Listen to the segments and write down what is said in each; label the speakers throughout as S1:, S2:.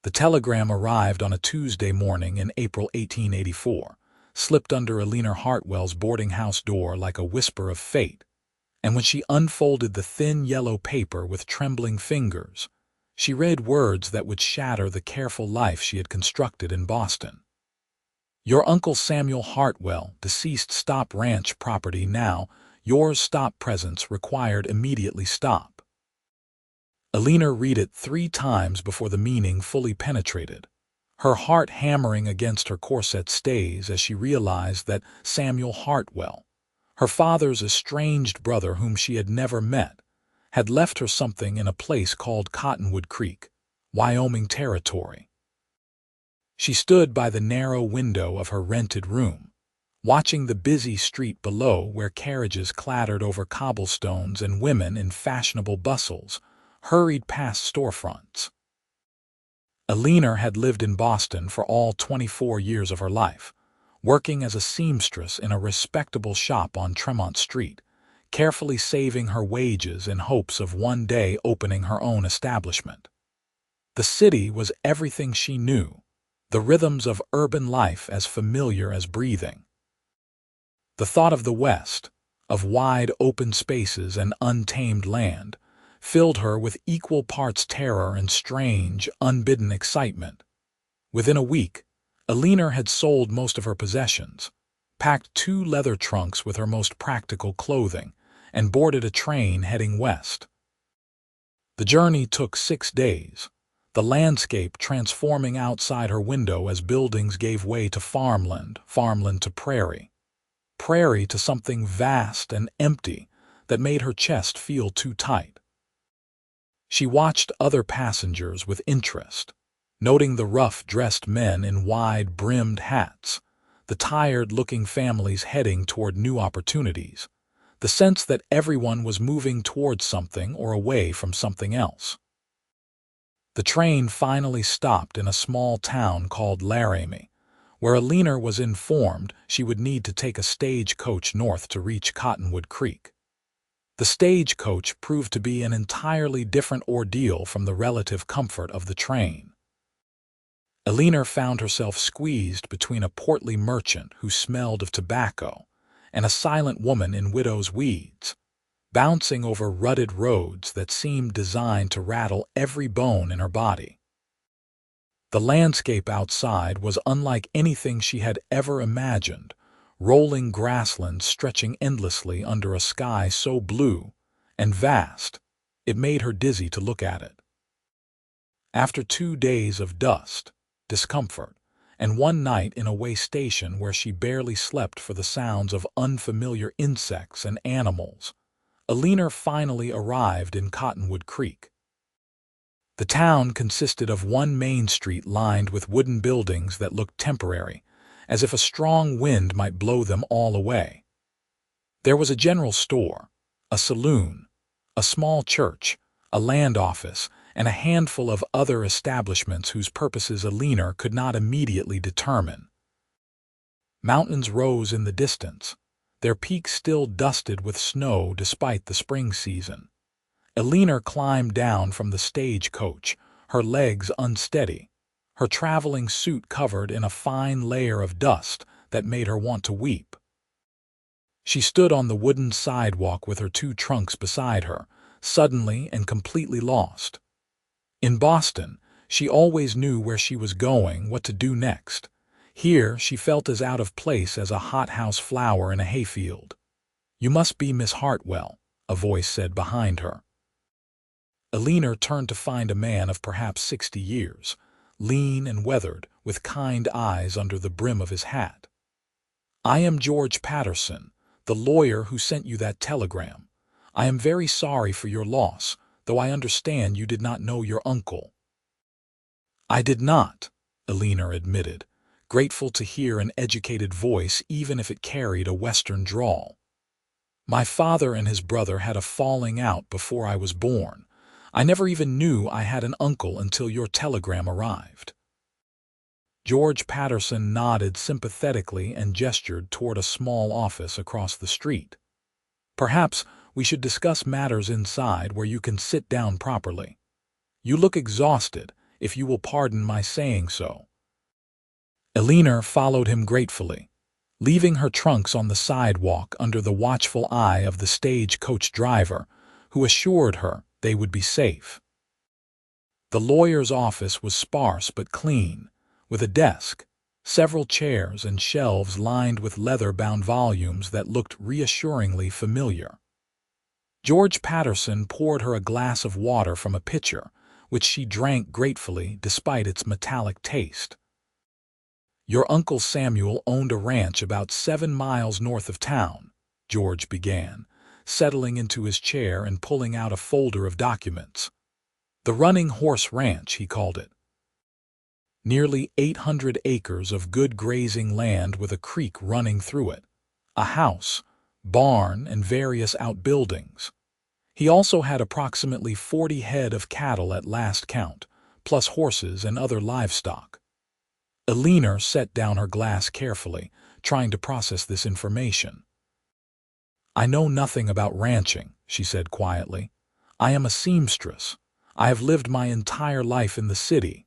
S1: The telegram arrived on a Tuesday morning in April 1884, slipped under Alina Hartwell's boarding house door like a whisper of fate, and when she unfolded the thin yellow paper with trembling fingers, she read words that would shatter the careful life she had constructed in Boston. Your Uncle Samuel Hartwell, deceased, stop ranch property now, yours, stop presence required, immediately stop. Alina read it 3 times before the meaning fully penetrated, her heart hammering against her corset stays as she realized that Samuel Hartwell, her father's estranged brother whom she had never met, had left her something in a place called Cottonwood Creek, Wyoming Territory. She stood by the narrow window of her rented room, watching the busy street below where carriages clattered over cobblestones and women in fashionable bustles hurried past storefronts. Alina had lived in Boston for all 24 years of her life, working as a seamstress in a respectable shop on Tremont Street, carefully saving her wages in hopes of one day opening her own establishment. The city was everything she knew, the rhythms of urban life as familiar as breathing. The thought of the West, of wide open spaces and untamed land, filled her with equal parts terror and strange, unbidden excitement. Within a week, Alina had sold most of her possessions, packed 2 leather trunks with her most practical clothing, and boarded a train heading west. The journey took 6 days, the landscape transforming outside her window as buildings gave way to farmland, farmland to prairie, prairie to something vast and empty that made her chest feel too tight. She watched other passengers with interest, noting the rough-dressed men in wide-brimmed hats, the tired-looking families heading toward new opportunities, the sense that everyone was moving towards something or away from something else. The train finally stopped in a small town called Laramie, where Alina was informed she would need to take a stagecoach north to reach Cottonwood Creek. The stagecoach proved to be an entirely different ordeal from the relative comfort of the train. Alina found herself squeezed between a portly merchant who smelled of tobacco and a silent woman in widow's weeds, bouncing over rutted roads that seemed designed to rattle every bone in her body. The landscape outside was unlike anything she had ever imagined, rolling grasslands stretching endlessly under a sky so blue and vast it made her dizzy to look at it. After 2 days of dust, discomfort, and one night in a way station where she barely slept for the sounds of unfamiliar insects and animals, Alina finally arrived in Cottonwood Creek. The town consisted of one main street lined with wooden buildings that looked temporary, as if a strong wind might blow them all away. There was a general store, a saloon, a small church, a land office, and a handful of other establishments whose purposes Alina could not immediately determine. Mountains rose in the distance, their peaks still dusted with snow despite the spring season. Alina climbed down from the stagecoach, her legs unsteady, her traveling suit covered in a fine layer of dust that made her want to weep. She stood on the wooden sidewalk with her 2 trunks beside her, suddenly and completely lost. In Boston, she always knew where she was going, what to do next. Here, she felt as out of place as a hothouse flower in a hayfield. "You must be Miss Hartwell," a voice said behind her. Alina turned to find a man of perhaps 60 years, lean and weathered, with kind eyes under the brim of his hat. "I am George Patterson, the lawyer who sent you that telegram. I am very sorry for your loss, though I understand you did not know your uncle." "I did not," Alina admitted, grateful to hear an educated voice even if it carried a Western drawl. "My father and his brother had a falling out before I was born. I never even knew I had an uncle until your telegram arrived." George Patterson nodded sympathetically and gestured toward a small office across the street. "Perhaps we should discuss matters inside where you can sit down properly. You look exhausted, if you will pardon my saying so." Eleanor followed him gratefully, leaving her trunks on the sidewalk under the watchful eye of the stagecoach driver, who assured her they would be safe. The lawyer's office was sparse but clean, with a desk, several chairs, and shelves lined with leather-bound volumes that looked reassuringly familiar. George Patterson poured her a glass of water from a pitcher, which she drank gratefully despite its metallic taste. "Your Uncle Samuel owned a ranch about 7 miles north of town," George began, settling into his chair and pulling out a folder of documents. "The Running Horse Ranch," he called it. Nearly 800 acres of good grazing land with a creek running through it, a house, barn, and various outbuildings. He also had approximately 40 head of cattle at last count, plus horses and other livestock. Eleanor set down her glass carefully, trying to process this information. "I know nothing about ranching," she said quietly. "I am a seamstress. I have lived my entire life in the city."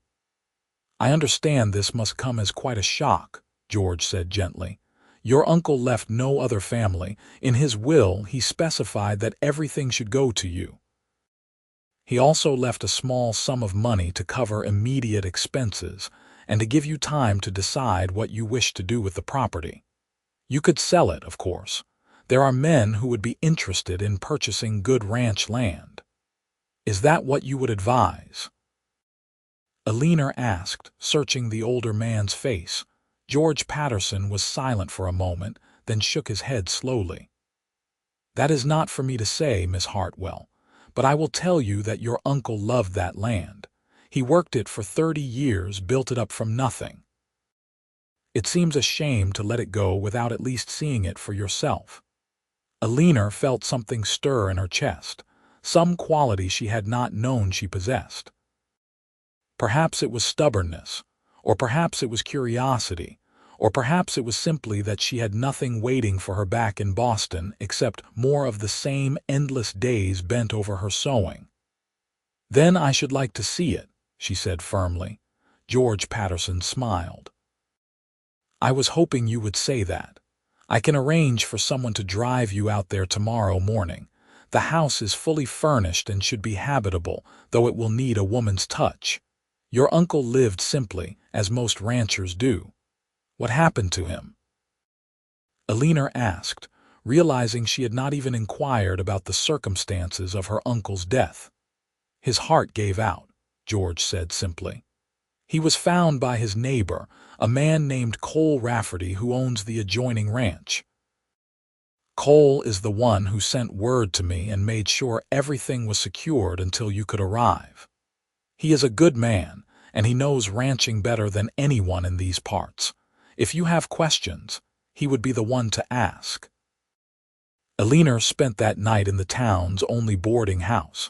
S1: "I understand this must come as quite a shock," George said gently. "Your uncle left no other family. In his will, he specified that everything should go to you. He also left a small sum of money to cover immediate expenses and to give you time to decide what you wish to do with the property. You could sell it, of course. There are men who would be interested in purchasing good ranch land. Is that what you would advise?" Eleanor asked, searching the older man's face. George Patterson was silent for a moment, then shook his head slowly. "That is not for me to say, Miss Hartwell, but I will tell you that your uncle loved that land. He worked it for 30 years, built it up from nothing. It seems a shame to let it go without at least seeing it for yourself." Eleanor felt something stir in her chest, some quality she had not known she possessed. Perhaps it was stubbornness, or perhaps it was curiosity, or perhaps it was simply that she had nothing waiting for her back in Boston except more of the same endless days bent over her sewing. "Then I should like to see it," she said firmly. George Patterson smiled. "I was hoping you would say that. I can arrange for someone to drive you out there tomorrow morning. The house is fully furnished and should be habitable, though it will need a woman's touch. Your uncle lived simply, as most ranchers do. What happened to him?" Eleanor asked, realizing she had not even inquired about the circumstances of her uncle's death. "His heart gave out," George said simply. "He was found by his neighbor, a man named Cole Rafferty, who owns the adjoining ranch. Cole is the one who sent word to me and made sure everything was secured until you could arrive. He is a good man, and he knows ranching better than anyone in these parts. If you have questions, he would be the one to ask." Eleanor spent that night in the town's only boarding house,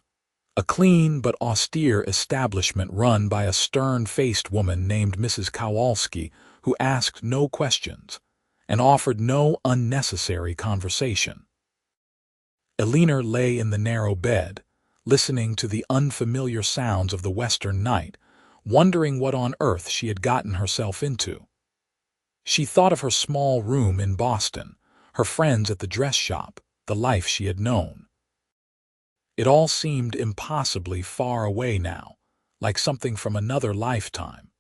S1: a clean but austere establishment run by a stern-faced woman named Mrs. Kowalski, who asked no questions and offered no unnecessary conversation. Eleanor lay in the narrow bed, listening to the unfamiliar sounds of the western night, wondering what on earth she had gotten herself into. She thought of her small room in Boston, her friends at the dress shop, the life she had known. It all seemed impossibly far away now, like something from another lifetime.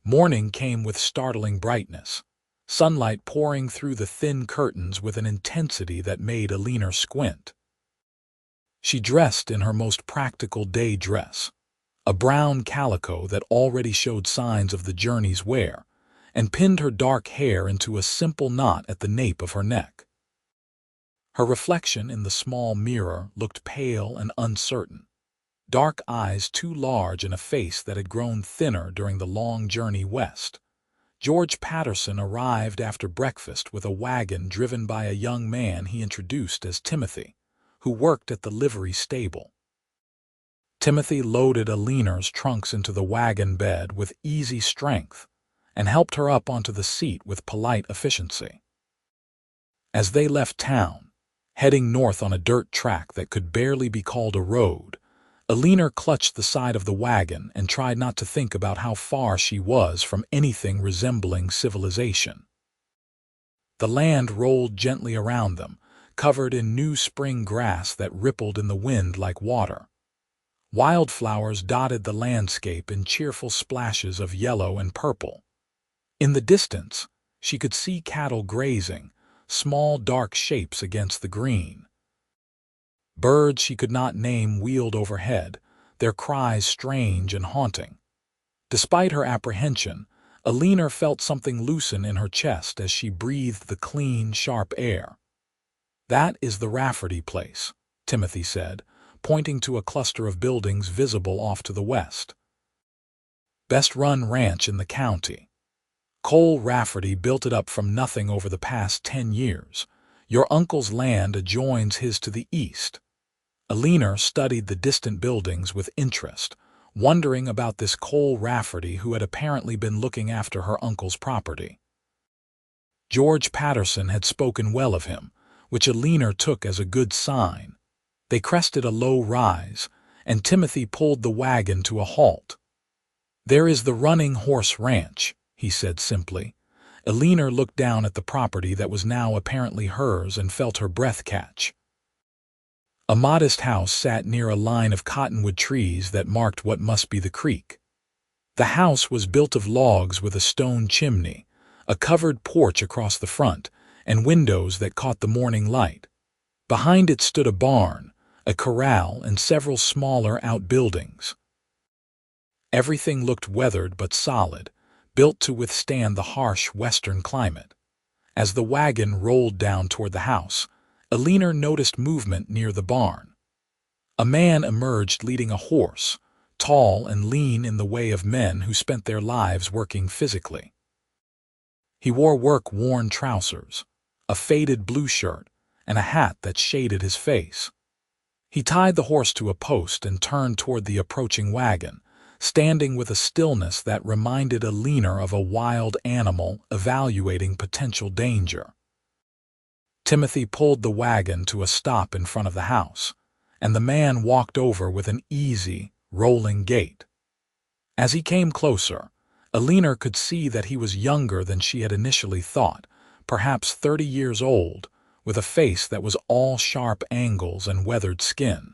S1: Morning came with startling brightness, sunlight pouring through the thin curtains with an intensity that made Eleanor squint. She dressed in her most practical day dress, a brown calico that already showed signs of the journey's wear, and pinned her dark hair into a simple knot at the nape of her neck. Her reflection in the small mirror looked pale and uncertain, dark eyes too large in a face that had grown thinner during the long journey west. George Patterson arrived after breakfast with a wagon driven by a young man he introduced as Timothy, who worked at the livery stable. Timothy loaded Eleanor's trunks into the wagon bed with easy strength and helped her up onto the seat with polite efficiency. As they left town, heading north on a dirt track that could barely be called a road, Alina clutched the side of the wagon and tried not to think about how far she was from anything resembling civilization. The land rolled gently around them, covered in new spring grass that rippled in the wind like water. Wildflowers dotted the landscape in cheerful splashes of yellow and purple. In the distance, she could see cattle grazing, small dark shapes against the green. Birds she could not name wheeled overhead, their cries strange and haunting. Despite her apprehension, Alina felt something loosen in her chest as she breathed the clean, sharp air. "That is the Rafferty place," Timothy said, pointing to a cluster of buildings visible off to the west. "Best-run ranch in the county. Cole Rafferty built it up from nothing over the past 10 years. Your uncle's land adjoins his to the east." Alina studied the distant buildings with interest, wondering about this Cole Rafferty who had apparently been looking after her uncle's property. George Patterson had spoken well of him, which Alina took as a good sign. They crested a low rise, and Timothy pulled the wagon to a halt. "There is the Running Horse Ranch," he said simply. Alina looked down at the property that was now apparently hers and felt her breath catch. A modest house sat near a line of cottonwood trees that marked what must be the creek. The house was built of logs with a stone chimney, a covered porch across the front, and windows that caught the morning light. Behind it stood a barn, a corral, and several smaller outbuildings. Everything looked weathered but solid, built to withstand the harsh western climate. As the wagon rolled down toward the house, Alina noticed movement near the barn. A man emerged leading a horse, tall and lean in the way of men who spent their lives working physically. He wore work-worn trousers, a faded blue shirt, and a hat that shaded his face. He tied the horse to a post and turned toward the approaching wagon, standing with a stillness that reminded Alina of a wild animal evaluating potential danger. Timothy pulled the wagon to a stop in front of the house, and the man walked over with an easy, rolling gait. As he came closer, Alina could see that he was younger than she had initially thought, perhaps 30 years old, with a face that was all sharp angles and weathered skin.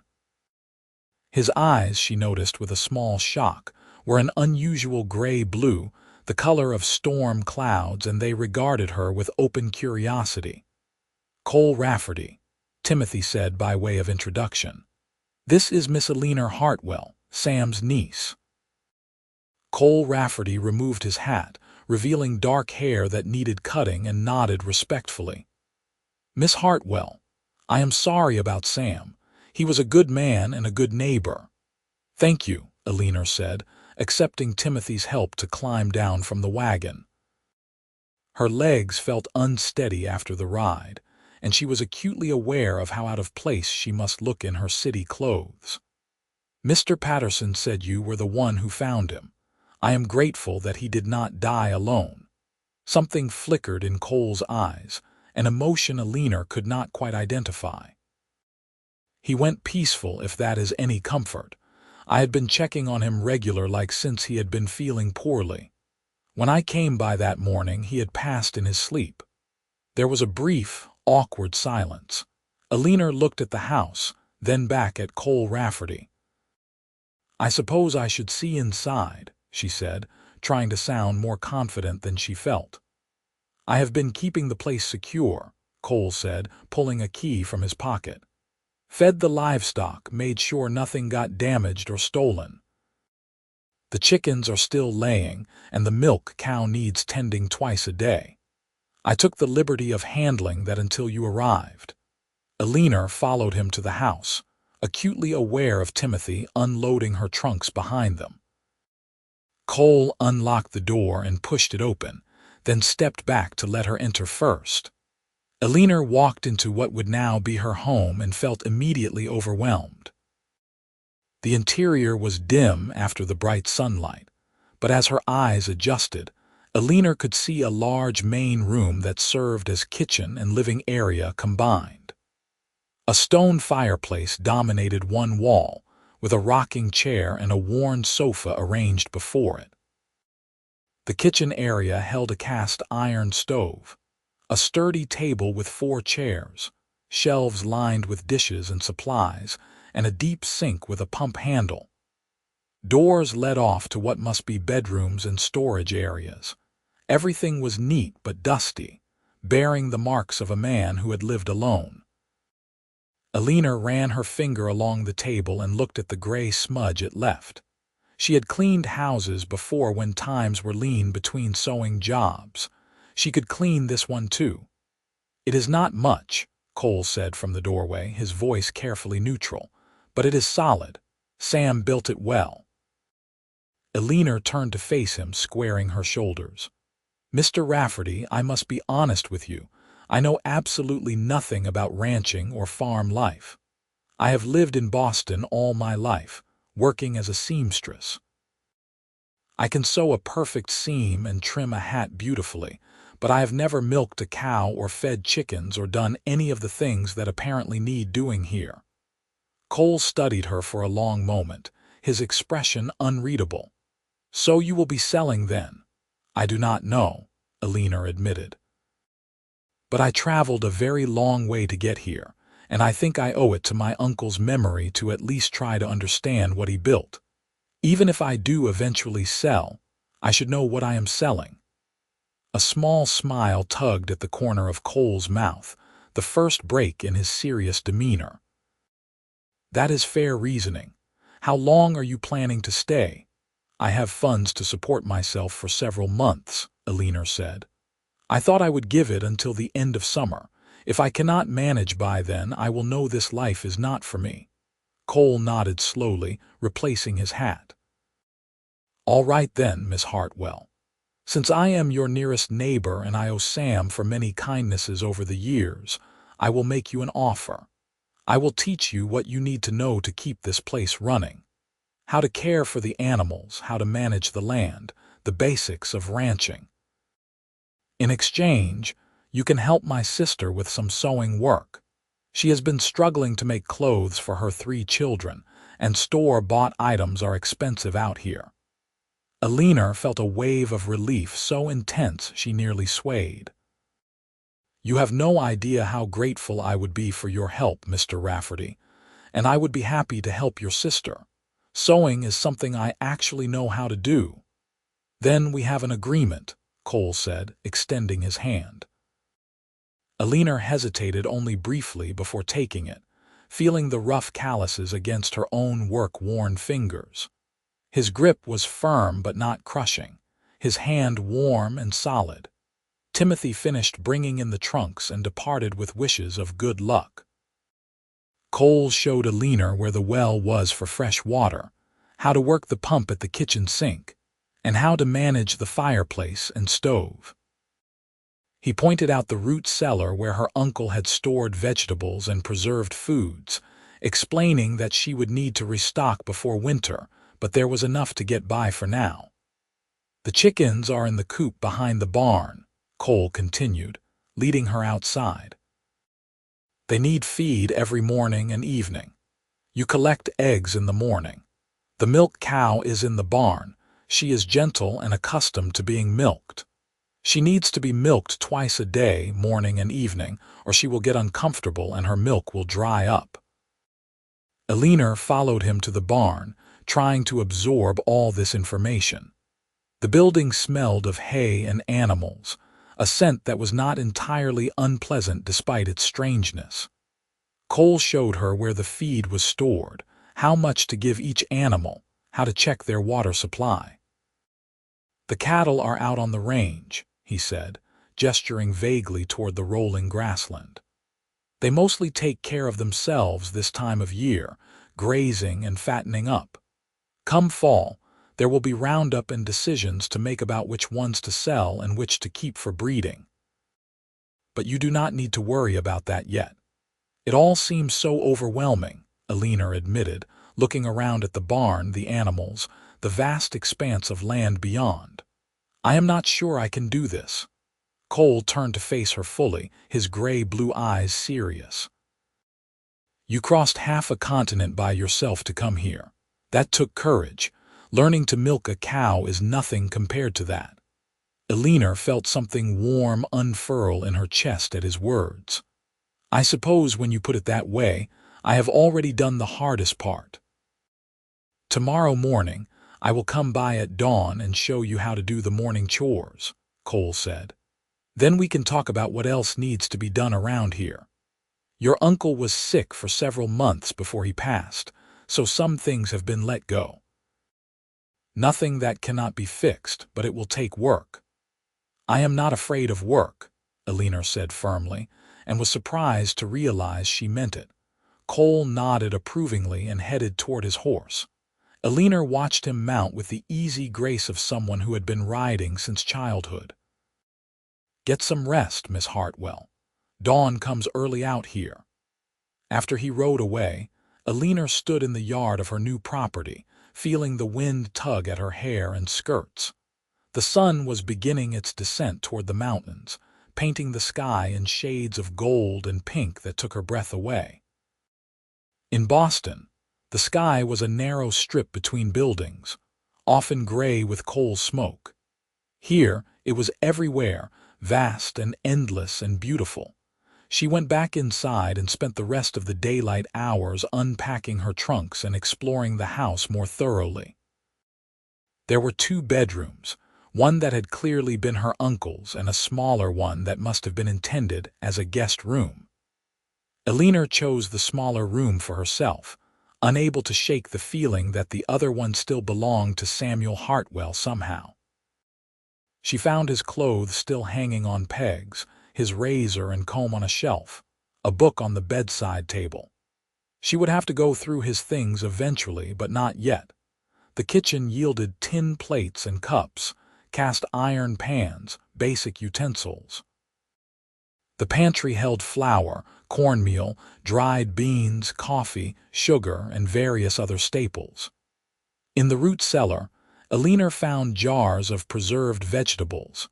S1: His eyes, she noticed with a small shock, were an unusual gray-blue, the color of storm clouds, and they regarded her with open curiosity. "Cole Rafferty," Timothy said by way of introduction. "This is Miss Alina Hartwell, Sam's niece." Cole Rafferty removed his hat, revealing dark hair that needed cutting, and nodded respectfully. "Miss Hartwell, I am sorry about Sam. He was a good man and a good neighbor." "Thank you," Alina said, accepting Timothy's help to climb down from the wagon. Her legs felt unsteady after the ride, and she was acutely aware of how out of place she must look in her city clothes. "Mr. Patterson said you were the one who found him. I am grateful that he did not die alone." Something flickered in Cole's eyes, an emotion Alina could not quite identify. "He went peaceful, if that is any comfort. I had been checking on him regular like since he had been feeling poorly. When I came by that morning, he had passed in his sleep." There was a brief, awkward silence. Alina looked at the house, then back at Cole Rafferty. "I suppose I should see inside," she said, trying to sound more confident than she felt. "I have been keeping the place secure," Cole said, pulling a key from his pocket. "Fed the livestock, made sure nothing got damaged or stolen. The chickens are still laying, and the milk cow needs tending twice a day. I took the liberty of handling that until you arrived." Alina followed him to the house, acutely aware of Timothy unloading her trunks behind them. Cole unlocked the door and pushed it open, then stepped back to let her enter first. Alina walked into what would now be her home and felt immediately overwhelmed. The interior was dim after the bright sunlight, but as her eyes adjusted, Alina could see a large main room that served as kitchen and living area combined. A stone fireplace dominated one wall, with a rocking chair and a worn sofa arranged before it. The kitchen area held a cast iron stove, a sturdy table with 4 chairs, shelves lined with dishes and supplies, and a deep sink with a pump handle. Doors led off to what must be bedrooms and storage areas. Everything was neat but dusty, bearing the marks of a man who had lived alone. Alina ran her finger along the table and looked at the gray smudge it left. She had cleaned houses before when times were lean between sewing jobs. She could clean this one too. "It is not much," Cole said from the doorway, his voice carefully neutral, "but it is solid. Sam built it well." Alina turned to face him, squaring her shoulders. "Mr. Rafferty, I must be honest with you. I know absolutely nothing about ranching or farm life. I have lived in Boston all my life, working as a seamstress. I can sew a perfect seam and trim a hat beautifully, but I have never milked a cow or fed chickens or done any of the things that apparently need doing here." Cole studied her for a long moment, his expression unreadable. "So you will be selling then?" "I do not know," Alina admitted. "But I traveled a very long way to get here, and I think I owe it to my uncle's memory to at least try to understand what he built. Even if I do eventually sell, I should know what I am selling." A small smile tugged at the corner of Cole's mouth, the first break in his serious demeanor. "That is fair reasoning. How long are you planning to stay?" "I have funds to support myself for several months," Alina said. "I thought I would give it until the end of summer. If I cannot manage by then, I will know this life is not for me." Cole nodded slowly, replacing his hat. "All right then, Miss Hartwell. Since I am your nearest neighbor and I owe Sam for many kindnesses over the years, I will make you an offer. I will teach you what you need to know to keep this place running. How to care for the animals, how to manage the land, the basics of ranching. In exchange, you can help my sister with some sewing work. She has been struggling to make clothes for her 3 children, and store-bought items are expensive out here." Alina felt a wave of relief so intense she nearly swayed. "You have no idea how grateful I would be for your help, Mr. Rafferty, and I would be happy to help your sister. Sewing is something I actually know how to do." "Then we have an agreement," Cole said, extending his hand. Alina hesitated only briefly before taking it, feeling the rough calluses against her own work-worn fingers. His grip was firm but not crushing, his hand warm and solid. Timothy finished bringing in the trunks and departed with wishes of good luck. Cole showed Alina where the well was for fresh water, how to work the pump at the kitchen sink, and how to manage the fireplace and stove. He pointed out the root cellar where her uncle had stored vegetables and preserved foods, explaining that she would need to restock before winter, but there was enough to get by for now. "The chickens are in the coop behind the barn," Cole continued, leading her outside. "They need feed every morning and evening. You collect eggs in the morning. The milk cow is in the barn. She is gentle and accustomed to being milked. She needs to be milked twice a day, morning and evening, or she will get uncomfortable and her milk will dry up." Alina followed him to the barn, trying to absorb all this information. The building smelled of hay and animals, a scent that was not entirely unpleasant despite its strangeness. Cole showed her where the feed was stored, how much to give each animal, how to check their water supply. "The cattle are out on the range," he said, gesturing vaguely toward the rolling grassland. "They mostly take care of themselves this time of year, grazing and fattening up. Come fall, there will be roundup and decisions to make about which ones to sell and which to keep for breeding. But you do not need to worry about that yet. It all seems so overwhelming," Alina admitted, looking around at the barn, the animals, the vast expanse of land beyond. "I am not sure I can do this." Cole turned to face her fully, his gray-blue eyes serious. You crossed half a continent by yourself to come here. That took courage. Learning to milk a cow is nothing compared to that. Eleanor felt something warm unfurl in her chest at his words. I suppose when you put it that way, I have already done the hardest part. Tomorrow morning, I will come by at dawn and show you how to do the morning chores, Cole said. Then we can talk about what else needs to be done around here. Your uncle was sick for several months before he passed, so some things have been let go. Nothing that cannot be fixed, but it will take work. I am not afraid of work, Eleanor said firmly, and was surprised to realize she meant it. Cole nodded approvingly and headed toward his horse. Eleanor watched him mount with the easy grace of someone who had been riding since childhood. Get some rest, Miss Hartwell. Dawn comes early out here. After he rode away, Eleanor stood in the yard of her new property, feeling the wind tug at her hair and skirts. The sun was beginning its descent toward the mountains, painting the sky in shades of gold and pink that took her breath away. In Boston, the sky was a narrow strip between buildings, often gray with coal smoke. Here, it was everywhere, vast and endless and beautiful. She went back inside and spent the rest of the daylight hours unpacking her trunks and exploring the house more thoroughly. There were 2 bedrooms, one that had clearly been her uncle's and a smaller one that must have been intended as a guest room. Eleanor chose the smaller room for herself, unable to shake the feeling that the other one still belonged to Samuel Hartwell somehow. She found his clothes still hanging on pegs, his razor and comb on a shelf, a book on the bedside table. She would have to go through his things eventually, but not yet. The kitchen yielded tin plates and cups, cast iron pans, basic utensils. The pantry held flour, cornmeal, dried beans, coffee, sugar, and various other staples. In the root cellar, Eleanor found jars of preserved vegetables,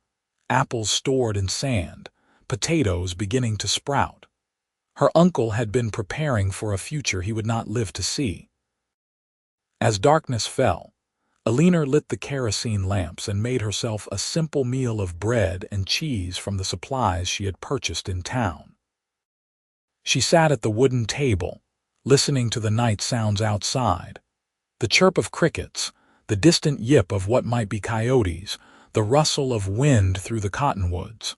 S1: apples stored in sand, potatoes beginning to sprout. Her uncle had been preparing for a future he would not live to see. As darkness fell, Eleanor lit the kerosene lamps and made herself a simple meal of bread and cheese from the supplies she had purchased in town. She sat at the wooden table, listening to the night sounds outside, the chirp of crickets, the distant yip of what might be coyotes, the rustle of wind through the cottonwoods.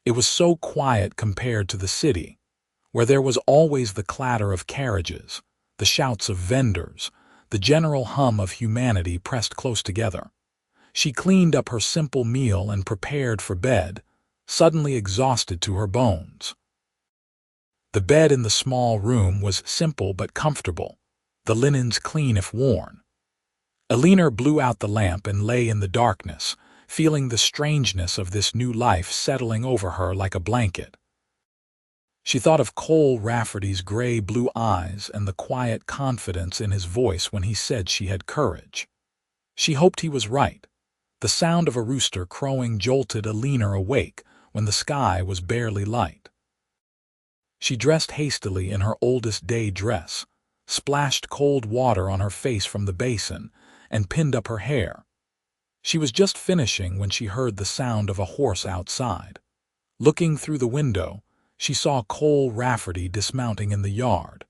S1: It was so quiet compared to the city, where there was always the clatter of carriages, the shouts of vendors, the general hum of humanity pressed close together. She cleaned up her simple meal and prepared for bed, suddenly exhausted to her bones. The bed in the small room was simple but comfortable, the linens clean if worn. Eleanor blew out the lamp and lay in the darkness, feeling the strangeness of this new life settling over her like a blanket. She thought of Cole Rafferty's gray-blue eyes and the quiet confidence in his voice when he said she had courage. She hoped he was right. The sound of a rooster crowing jolted Eleanor awake when the sky was barely light. She dressed hastily in her oldest day dress, splashed cold water on her face from the basin, and pinned up her hair. She was just finishing when she heard the sound of a horse outside. Looking through the window, she saw Cole Rafferty dismounting in the yard.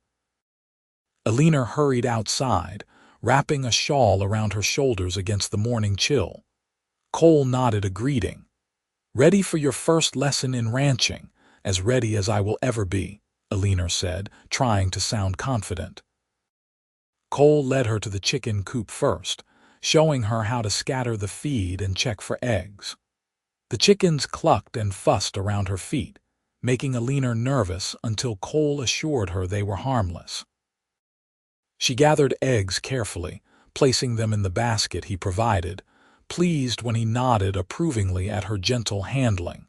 S1: Eleanor hurried outside, wrapping a shawl around her shoulders against the morning chill. Cole nodded a greeting. "Ready for your first lesson in ranching, as ready as I will ever be," Eleanor said, trying to sound confident. Cole led her to the chicken coop first, showing her how to scatter the feed and check for eggs. The chickens clucked and fussed around her feet, making Eleanor nervous until Cole assured her they were harmless. She gathered eggs carefully, placing them in the basket he provided, pleased when he nodded approvingly at her gentle handling.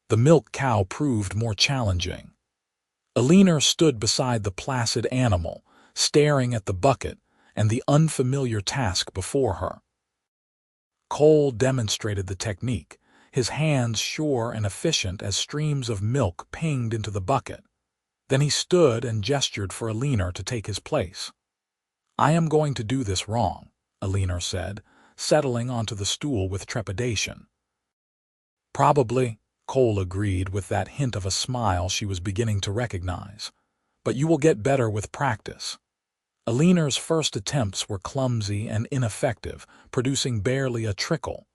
S1: The milk cow proved more challenging. Eleanor stood beside the placid animal, staring at the bucket and the unfamiliar task before her. Cole demonstrated the technique, his hands sure and efficient as streams of milk pinged into the bucket. Then he stood and gestured for Alina to take his place. "I am going to do this wrong," Alina said, settling onto the stool with trepidation. "Probably," Cole agreed with that hint of a smile she was beginning to recognize. "But you will get better with practice." Alina's first attempts were clumsy and ineffective, producing barely a trickle.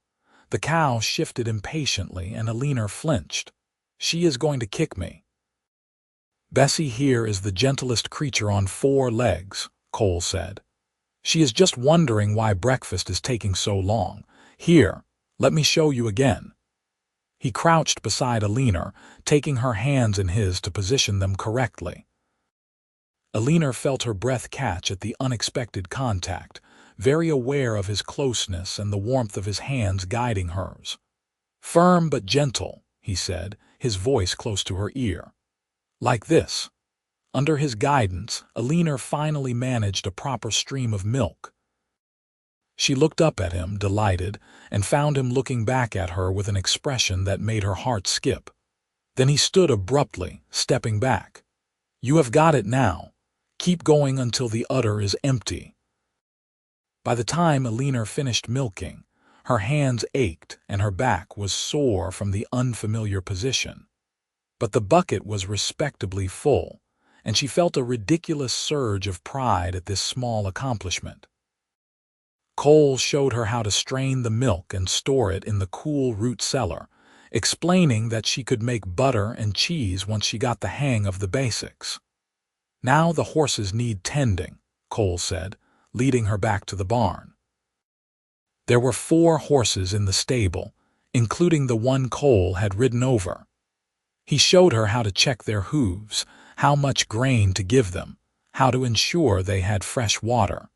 S1: The cow shifted impatiently and Alina flinched. "She is going to kick me." "Bessie here is the gentlest creature on 4 legs," Cole said. "She is just wondering why breakfast is taking so long. Here, let me show you again." He crouched beside Alina, taking her hands in his to position them correctly. Alina felt her breath catch at the unexpected contact, very aware of his closeness and the warmth of his hands guiding hers. "Firm but gentle," he said, his voice close to her ear. "Like this." Under his guidance, Alina finally managed a proper stream of milk. She looked up at him, delighted, and found him looking back at her with an expression that made her heart skip. Then he stood abruptly, stepping back. "You have got it now. Keep going until the udder is empty." By the time Alina finished milking, her hands ached and her back was sore from the unfamiliar position. But the bucket was respectably full, and she felt a ridiculous surge of pride at this small accomplishment. Cole showed her how to strain the milk and store it in the cool root cellar, explaining that she could make butter and cheese once she got the hang of the basics. "Now the horses need tending," Cole said, leading her back to the barn. There were 4 horses in the stable, including the one Cole had ridden over. He showed her how to check their hooves, how much grain to give them, how to ensure they had fresh water.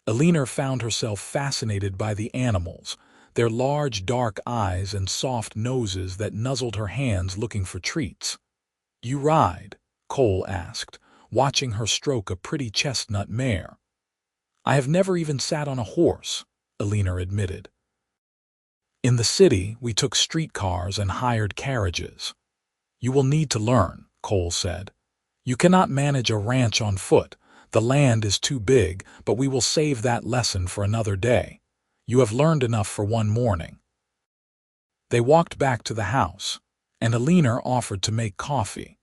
S1: Alina found herself fascinated by the animals, their large dark eyes and soft noses that nuzzled her hands looking for treats. "You ride?" Cole asked, watching her stroke a pretty chestnut mare. "I have never even sat on a horse," Alina admitted. "In the city, we took streetcars and hired carriages." "You will need to learn," Cole said. "You cannot manage a ranch on foot. The land is too big, but we will save that lesson for another day. You have learned enough for one morning." They walked back to the house, and Alina offered to make coffee.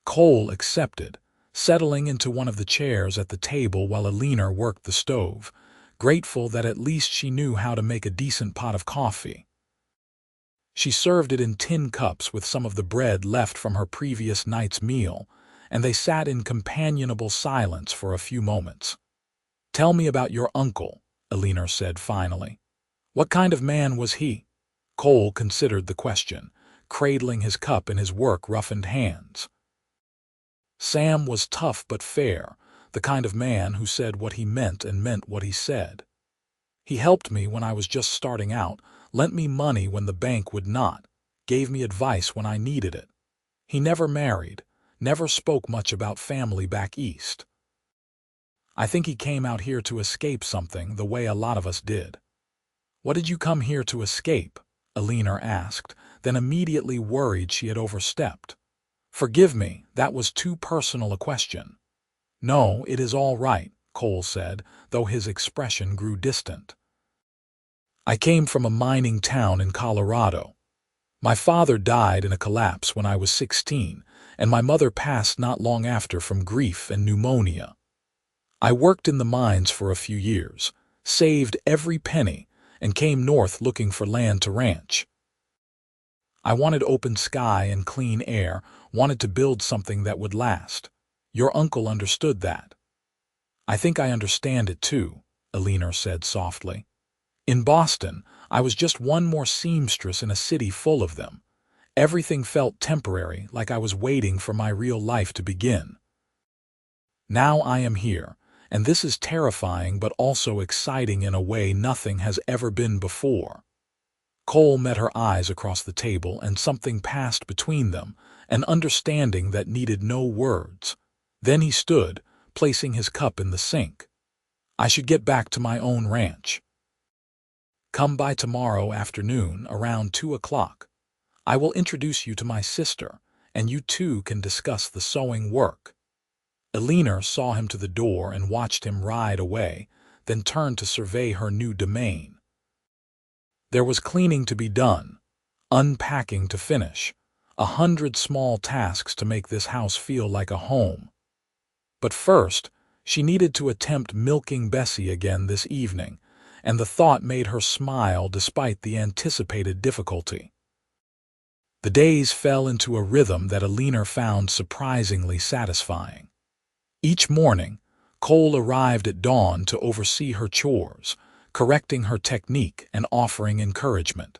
S1: Cole accepted, settling into one of the chairs at the table while Alina worked the stove, grateful that at least she knew how to make a decent pot of coffee. She served it in tin cups with some of the bread left from her previous night's meal, and they sat in companionable silence for a few moments. "Tell me about your uncle," Alina said finally. "What kind of man was he?" Cole considered the question, cradling his cup in his work-roughened hands. "Sam was tough but fair, the kind of man who said what he meant and meant what he said. He helped me when I was just starting out, lent me money when the bank would not, gave me advice when I needed it. He never married, never spoke much about family back east. I think he came out here to escape something the way a lot of us did." "What did you come here to escape?" Alina asked, then immediately worried she had overstepped. "Forgive me, that was too personal a question." "No, it is all right," Cole said, though his expression grew distant. "I came from a mining town in Colorado. My father died in a collapse when I was 16, and my mother passed not long after from grief and pneumonia. I worked in the mines for a few years, saved every penny, and came north looking for land to ranch. I wanted open sky and clean air, wanted to build something that would last. Your uncle understood that." "I think I understand it too," Alina said softly. "In Boston, I was just one more seamstress in a city full of them. Everything felt temporary, like I was waiting for my real life to begin. Now I am here, and this is terrifying but also exciting in a way nothing has ever been before." Cole met her eyes across the table, and something passed between them, an understanding that needed no words. Then he stood, placing his cup in the sink. "I should get back to my own ranch. Come by tomorrow afternoon around 2 o'clock. I will introduce you to my sister, and you two can discuss the sewing work." Eleanor saw him to the door and watched him ride away, then turned to survey her new domain. There was cleaning to be done, unpacking to finish, 100 small tasks to make this house feel like a home. But first, she needed to attempt milking Bessie again this evening, and the thought made her smile despite the anticipated difficulty. The days fell into a rhythm that Eleanor found surprisingly satisfying. Each morning, Cole arrived at dawn to oversee her chores, correcting her technique and offering encouragement.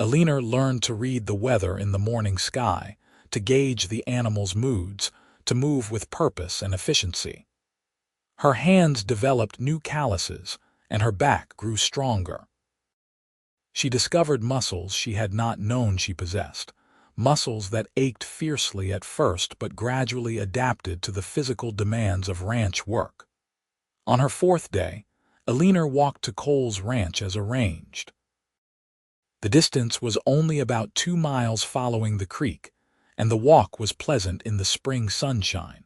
S1: Eleanor learned to read the weather in the morning sky, to gauge the animals' moods, to move with purpose and efficiency. Her hands developed new calluses, and her back grew stronger. She discovered muscles she had not known she possessed, muscles that ached fiercely at first but gradually adapted to the physical demands of ranch work. On her 4th day, Eleanor walked to Cole's ranch as arranged. The distance was only about 2 miles following the creek, and the walk was pleasant in the spring sunshine.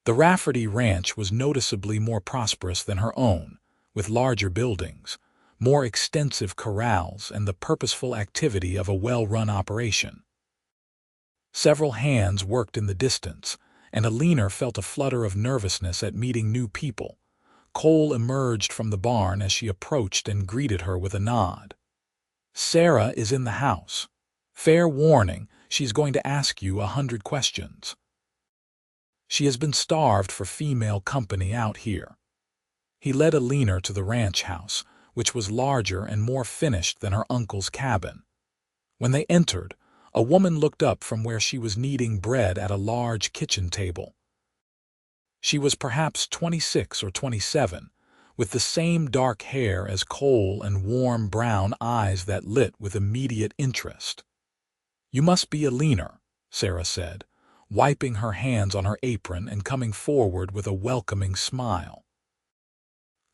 S1: The Rafferty Ranch was noticeably more prosperous than her own, with larger buildings, more extensive corrals, and the purposeful activity of a well-run operation. Several hands worked in the distance, and Eleanor felt a flutter of nervousness at meeting new people. Cole emerged from the barn as she approached and greeted her with a nod. "Sarah is in the house. Fair warning, she's going to ask you 100 questions. She has been starved for female company out here." He led Eleanor to the ranch house, which was larger and more finished than her uncle's cabin. When they entered, a woman looked up from where she was kneading bread at a large kitchen table. She was perhaps 26 or 27, with the same dark hair as Cole and warm brown eyes that lit with immediate interest. "You must be Eleanor," Sarah said, wiping her hands on her apron and coming forward with a welcoming smile.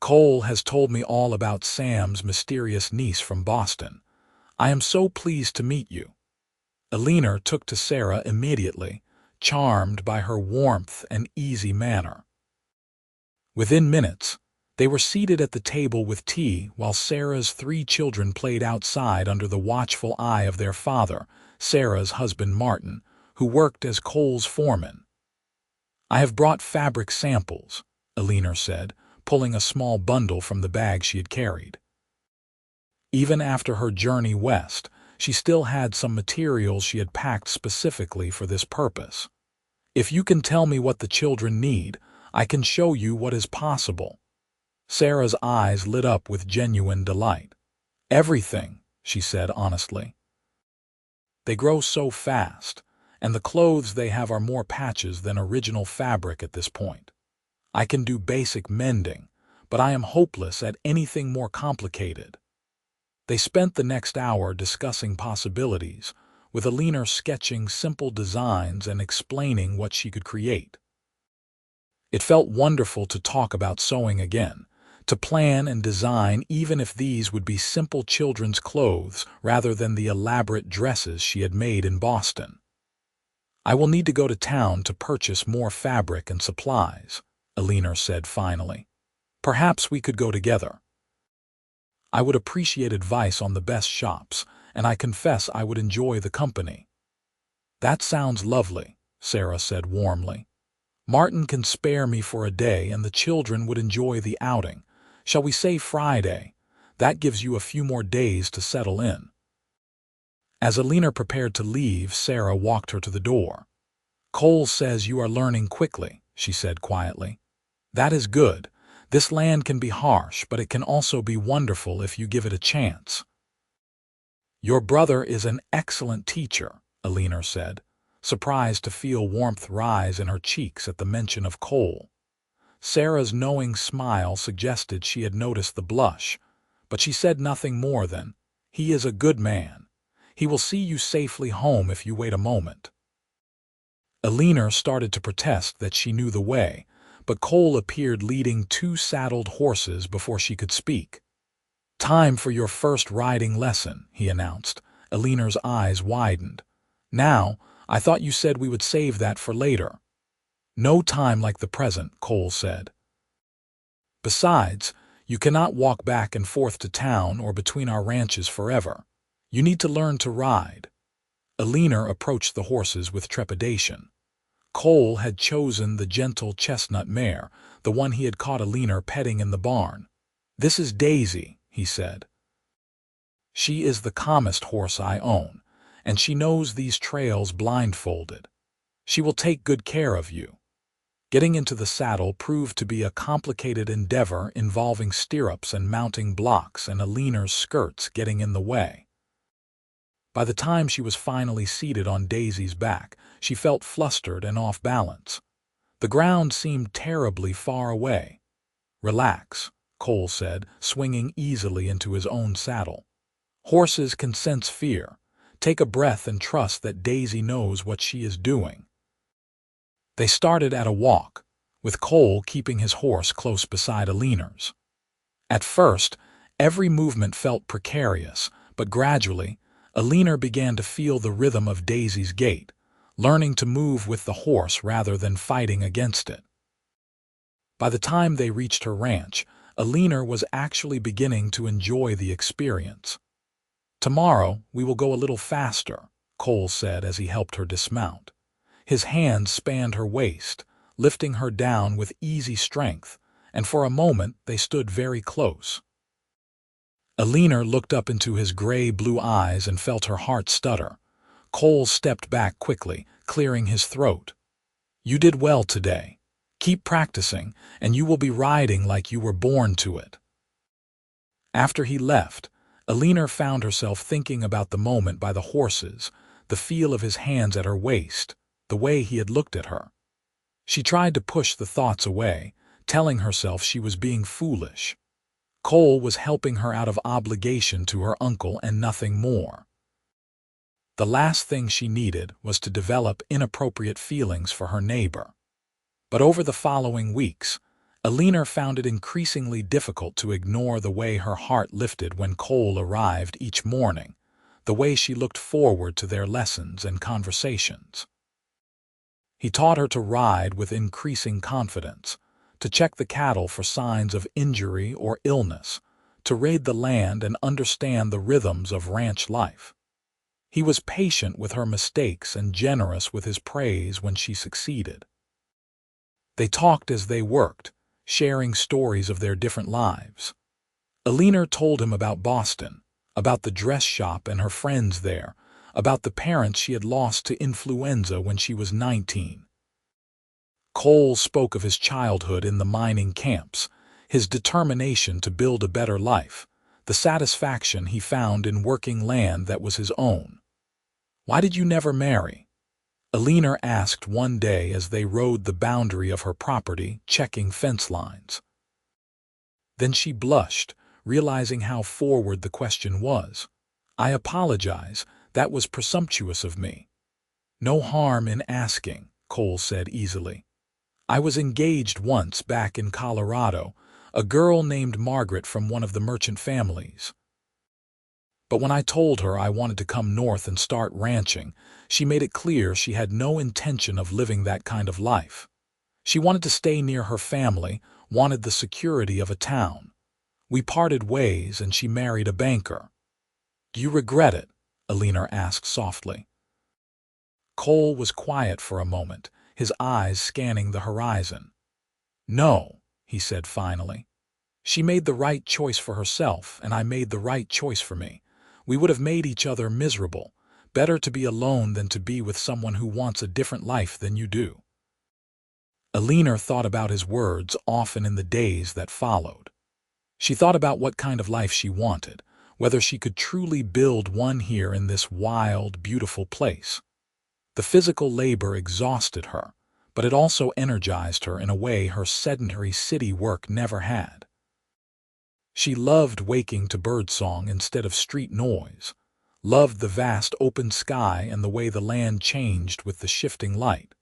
S1: "Cole has told me all about Sam's mysterious niece from Boston. I am so pleased to meet you." Eleanor took to Sarah immediately, charmed by her warmth and easy manner. Within minutes, they were seated at the table with tea while Sarah's 3 children played outside under the watchful eye of their father, Sarah's husband Martin, who worked as Cole's foreman. "I have brought fabric samples," Eleanor said, pulling a small bundle from the bag she had carried. Even after her journey west, she still had some materials she had packed specifically for this purpose. "If you can tell me what the children need, I can show you what is possible." Sarah's eyes lit up with genuine delight. "Everything," she said honestly. "They grow so fast, and the clothes they have are more patches than original fabric at this point. I can do basic mending, but I am hopeless at anything more complicated." They spent the next hour discussing possibilities, with Eleanor sketching simple designs and explaining what she could create. It felt wonderful to talk about sewing again, to plan and design even if these would be simple children's clothes rather than the elaborate dresses she had made in Boston. "I will need to go to town to purchase more fabric and supplies," Eleanor said finally. "Perhaps we could go together. I would appreciate advice on the best shops, and I confess I would enjoy the company." "That sounds lovely," Sarah said warmly. "Martin can spare me for a day and the children would enjoy the outing. Shall we say Friday? That gives you a few more days to settle in." As Eleanor prepared to leave, Sarah walked her to the door. "Cole says you are learning quickly," she said quietly. "That is good. This land can be harsh, but it can also be wonderful if you give it a chance." "Your brother is an excellent teacher," Eleanor said, surprised to feel warmth rise in her cheeks at the mention of Cole. Sarah's knowing smile suggested she had noticed the blush, but she said nothing more than, "He is a good man. He will see you safely home if you wait a moment." Eleanor started to protest that she knew the way, but Cole appeared leading 2 saddled horses before she could speak. "Time for your first riding lesson," he announced. Eleanor's eyes widened. "Now, I thought you said we would save that for later. No time like the present, Cole said. Besides, you cannot walk back and forth to town or between our ranches forever. You need to learn to ride. Alina approached the horses with trepidation. Cole had chosen the gentle chestnut mare, the one he had caught Alina petting in the barn. This is Daisy, he said. She is the calmest horse I own, and she knows these trails blindfolded. She will take good care of you. Getting into the saddle proved to be a complicated endeavor involving stirrups and mounting blocks and Alina's skirts getting in the way. By the time she was finally seated on Daisy's back, she felt flustered and off balance. The ground seemed terribly far away. Relax, Cole said, swinging easily into his own saddle. Horses can sense fear. Take a breath and trust that Daisy knows what she is doing. They started at a walk, with Cole keeping his horse close beside Alina's. At first, every movement felt precarious, but gradually, Alina began to feel the rhythm of Daisy's gait, learning to move with the horse rather than fighting against it. By the time they reached her ranch, Alina was actually beginning to enjoy the experience. Tomorrow, we will go a little faster, Cole said as he helped her dismount. His hands spanned her waist, lifting her down with easy strength, and for a moment they stood very close. Alina looked up into his gray-blue eyes and felt her heart stutter. Cole stepped back quickly, clearing his throat. You did well today. Keep practicing, and you will be riding like you were born to it. After he left, Alina found herself thinking about the moment by the horses, the feel of his hands at her waist, the way he had looked at her. She tried to push the thoughts away, telling herself she was being foolish. Cole was helping her out of obligation to her uncle and nothing more. The last thing she needed was to develop inappropriate feelings for her neighbor. But over the following weeks, Alina found it increasingly difficult to ignore the way her heart lifted when Cole arrived each morning, the way she looked forward to their lessons and conversations. He taught her to ride with increasing confidence, to check the cattle for signs of injury or illness, to raid the land and understand the rhythms of ranch life. He was patient with her mistakes and generous with his praise when she succeeded. They talked as they worked, sharing stories of their different lives. Alina told him about Boston, about the dress shop and her friends there, about the parents she had lost to influenza when she was 19. Cole spoke of his childhood in the mining camps, his determination to build a better life, the satisfaction he found in working land that was his own. Why did you never marry? Alina asked one day as they rode the boundary of her property, checking fence lines. Then she blushed, realizing how forward the question was. I apologize, that was presumptuous of me. No harm in asking, Cole said easily. I was engaged once back in Colorado, a girl named Margaret from one of the merchant families. But when I told her I wanted to come north and start ranching, she made it clear she had no intention of living that kind of life. She wanted to stay near her family, wanted the security of a town. We parted ways and she married a banker. Do you regret it? Alina asked softly. Cole was quiet for a moment, his eyes scanning the horizon. No, he said finally. She made the right choice for herself, and I made the right choice for me. We would have made each other miserable. Better to be alone than to be with someone who wants a different life than you do. Alina thought about his words often in the days that followed. She thought about what kind of life she wanted, whether she could truly build one here in this wild, beautiful place. The physical labor exhausted her, but it also energized her in a way her sedentary city work never had. She loved waking to birdsong instead of street noise, loved the vast open sky and the way the land changed with the shifting light.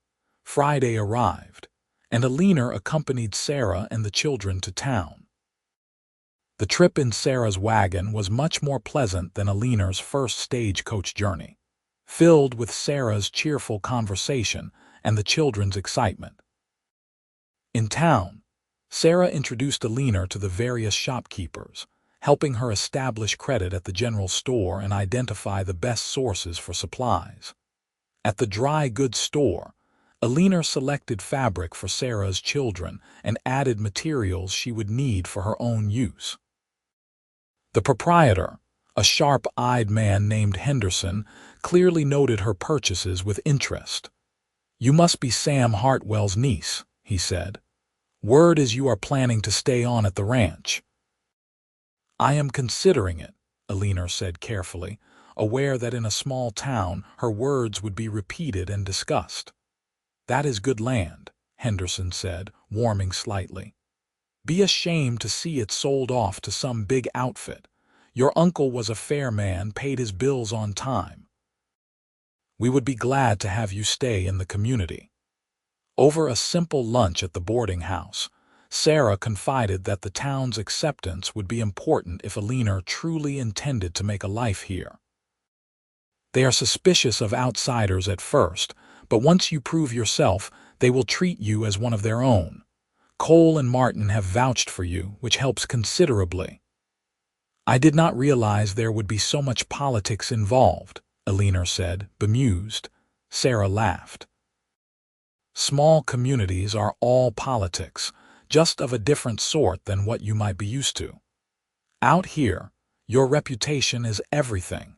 S1: Friday arrived, and Alina accompanied Sarah and the children to town. The trip in Sarah's wagon was much more pleasant than Alina's first stagecoach journey. filled with Sarah's cheerful conversation and the children's excitement. In town, Sarah introduced Alina to the various shopkeepers, helping her establish credit at the general store and identify the best sources for supplies. At the dry goods store, Alina selected fabric for Sarah's children and added materials she would need for her own use. The proprietor, a sharp-eyed man named Henderson, clearly noted her purchases with interest. "You must be Sam Hartwell's niece," he said. "Word is you are planning to stay on at the ranch." "I am considering it," Alina said carefully, aware that in a small town her words would be repeated and discussed. "That is good land," Henderson said, warming slightly. "Be ashamed to see it sold off to some big outfit. Your uncle was a fair man, paid his bills on time. We would be glad to have you stay in the community." Over a simple lunch at the boarding house, Sarah confided that the town's acceptance would be important if Alina truly intended to make a life here. "They are suspicious of outsiders at first, but once you prove yourself, they will treat you as one of their own. Cole and Martin have vouched for you, which helps considerably." "I did not realize there would be so much politics involved," Alina said, bemused. Sarah laughed. "Small communities are all politics, just of a different sort than what you might be used to. Out here, your reputation is everything.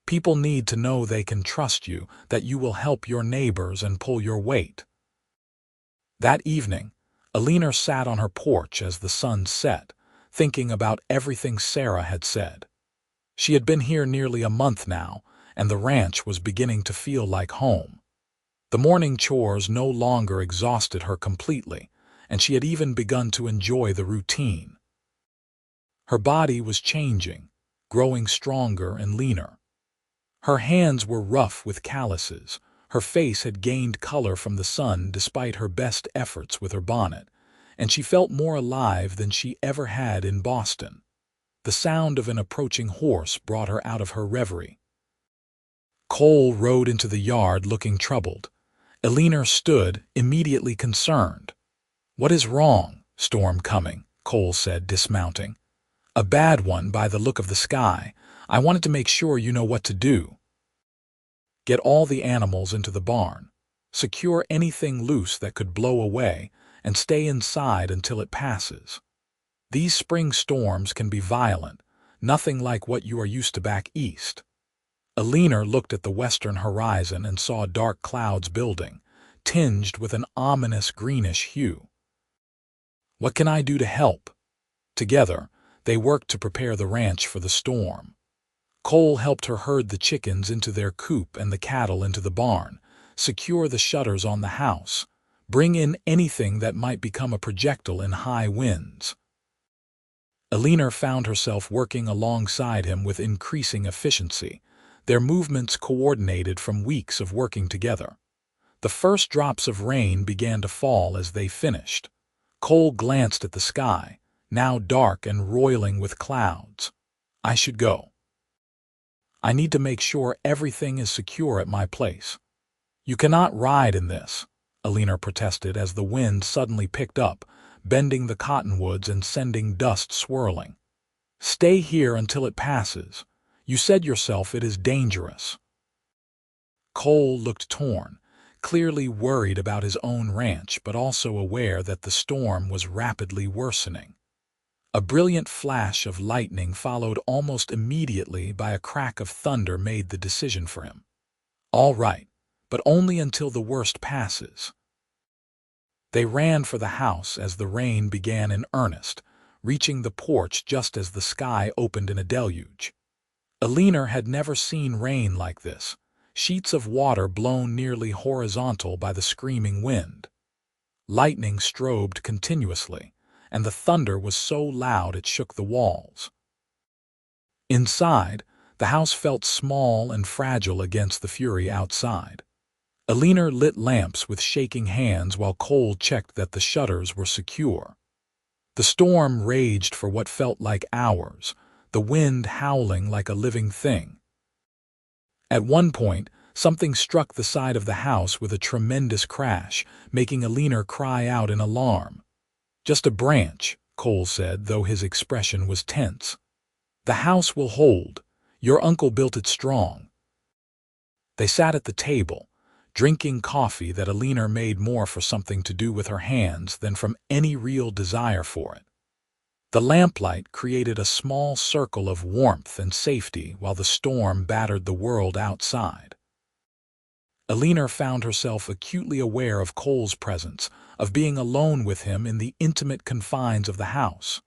S1: People need to know they can trust you, that you will help your neighbors and pull your weight." That evening, Alina sat on her porch as the sun set, thinking about everything Sarah had said. She had been here nearly a month now, and the ranch was beginning to feel like home. The morning chores no longer exhausted her completely, and she had even begun to enjoy the routine. Her body was changing, growing stronger and leaner. Her hands were rough with calluses, her face had gained color from the sun despite her best efforts with her bonnet, and she felt more alive than she ever had in Boston. The sound of an approaching horse brought her out of her reverie. Cole rode into the yard looking troubled. Alina stood, immediately concerned. "What is wrong? Storm coming," Cole said, dismounting. "A bad one by the look of the sky. I wanted to make sure you know what to do. Get all the animals into the barn. Secure anything loose that could blow away, and stay inside until it passes. These spring storms can be violent, nothing like what you are used to back east." Alina looked at the western horizon and saw dark clouds building, tinged with an ominous greenish hue. "What can I do to help?" Together, they worked to prepare the ranch for the storm. Cole helped her herd the chickens into their coop and the cattle into the barn, secure the shutters on the house, bring in anything that might become a projectile in high winds. Alina found herself working alongside him with increasing efficiency, their movements coordinated from weeks of working together. The first drops of rain began to fall as they finished. Cole glanced at the sky, now dark and roiling with clouds. "I should go. I need to make sure everything is secure at my place." "You cannot ride in this," Alina protested as the wind suddenly picked up, bending the cottonwoods and sending dust swirling. "Stay here until it passes. You said yourself it is dangerous." Cole looked torn, clearly worried about his own ranch but also aware that the storm was rapidly worsening. A brilliant flash of lightning followed almost immediately by a crack of thunder made the decision for him. "All right, but only until the worst passes." They ran for the house as the rain began in earnest, reaching the porch just as the sky opened in a deluge. Alina had never seen rain like this, sheets of water blown nearly horizontal by the screaming wind. Lightning strobed continuously, and the thunder was so loud it shook the walls. Inside, the house felt small and fragile against the fury outside. Alina lit lamps with shaking hands while Cole checked that the shutters were secure. The storm raged for what felt like hours, the wind howling like a living thing. At one point, Something struck the side of the house with a tremendous crash, making Alina cry out in alarm. "Just a branch," Cole said, though his expression was tense. "The house will hold. Your uncle built it strong." They sat at the table, drinking coffee that Alina made more for something to do with her hands than from any real desire for it. The lamplight created a small circle of warmth and safety while the storm battered the world outside. Alina found herself acutely aware of Cole's presence, of being alone with him in the intimate confines of the house.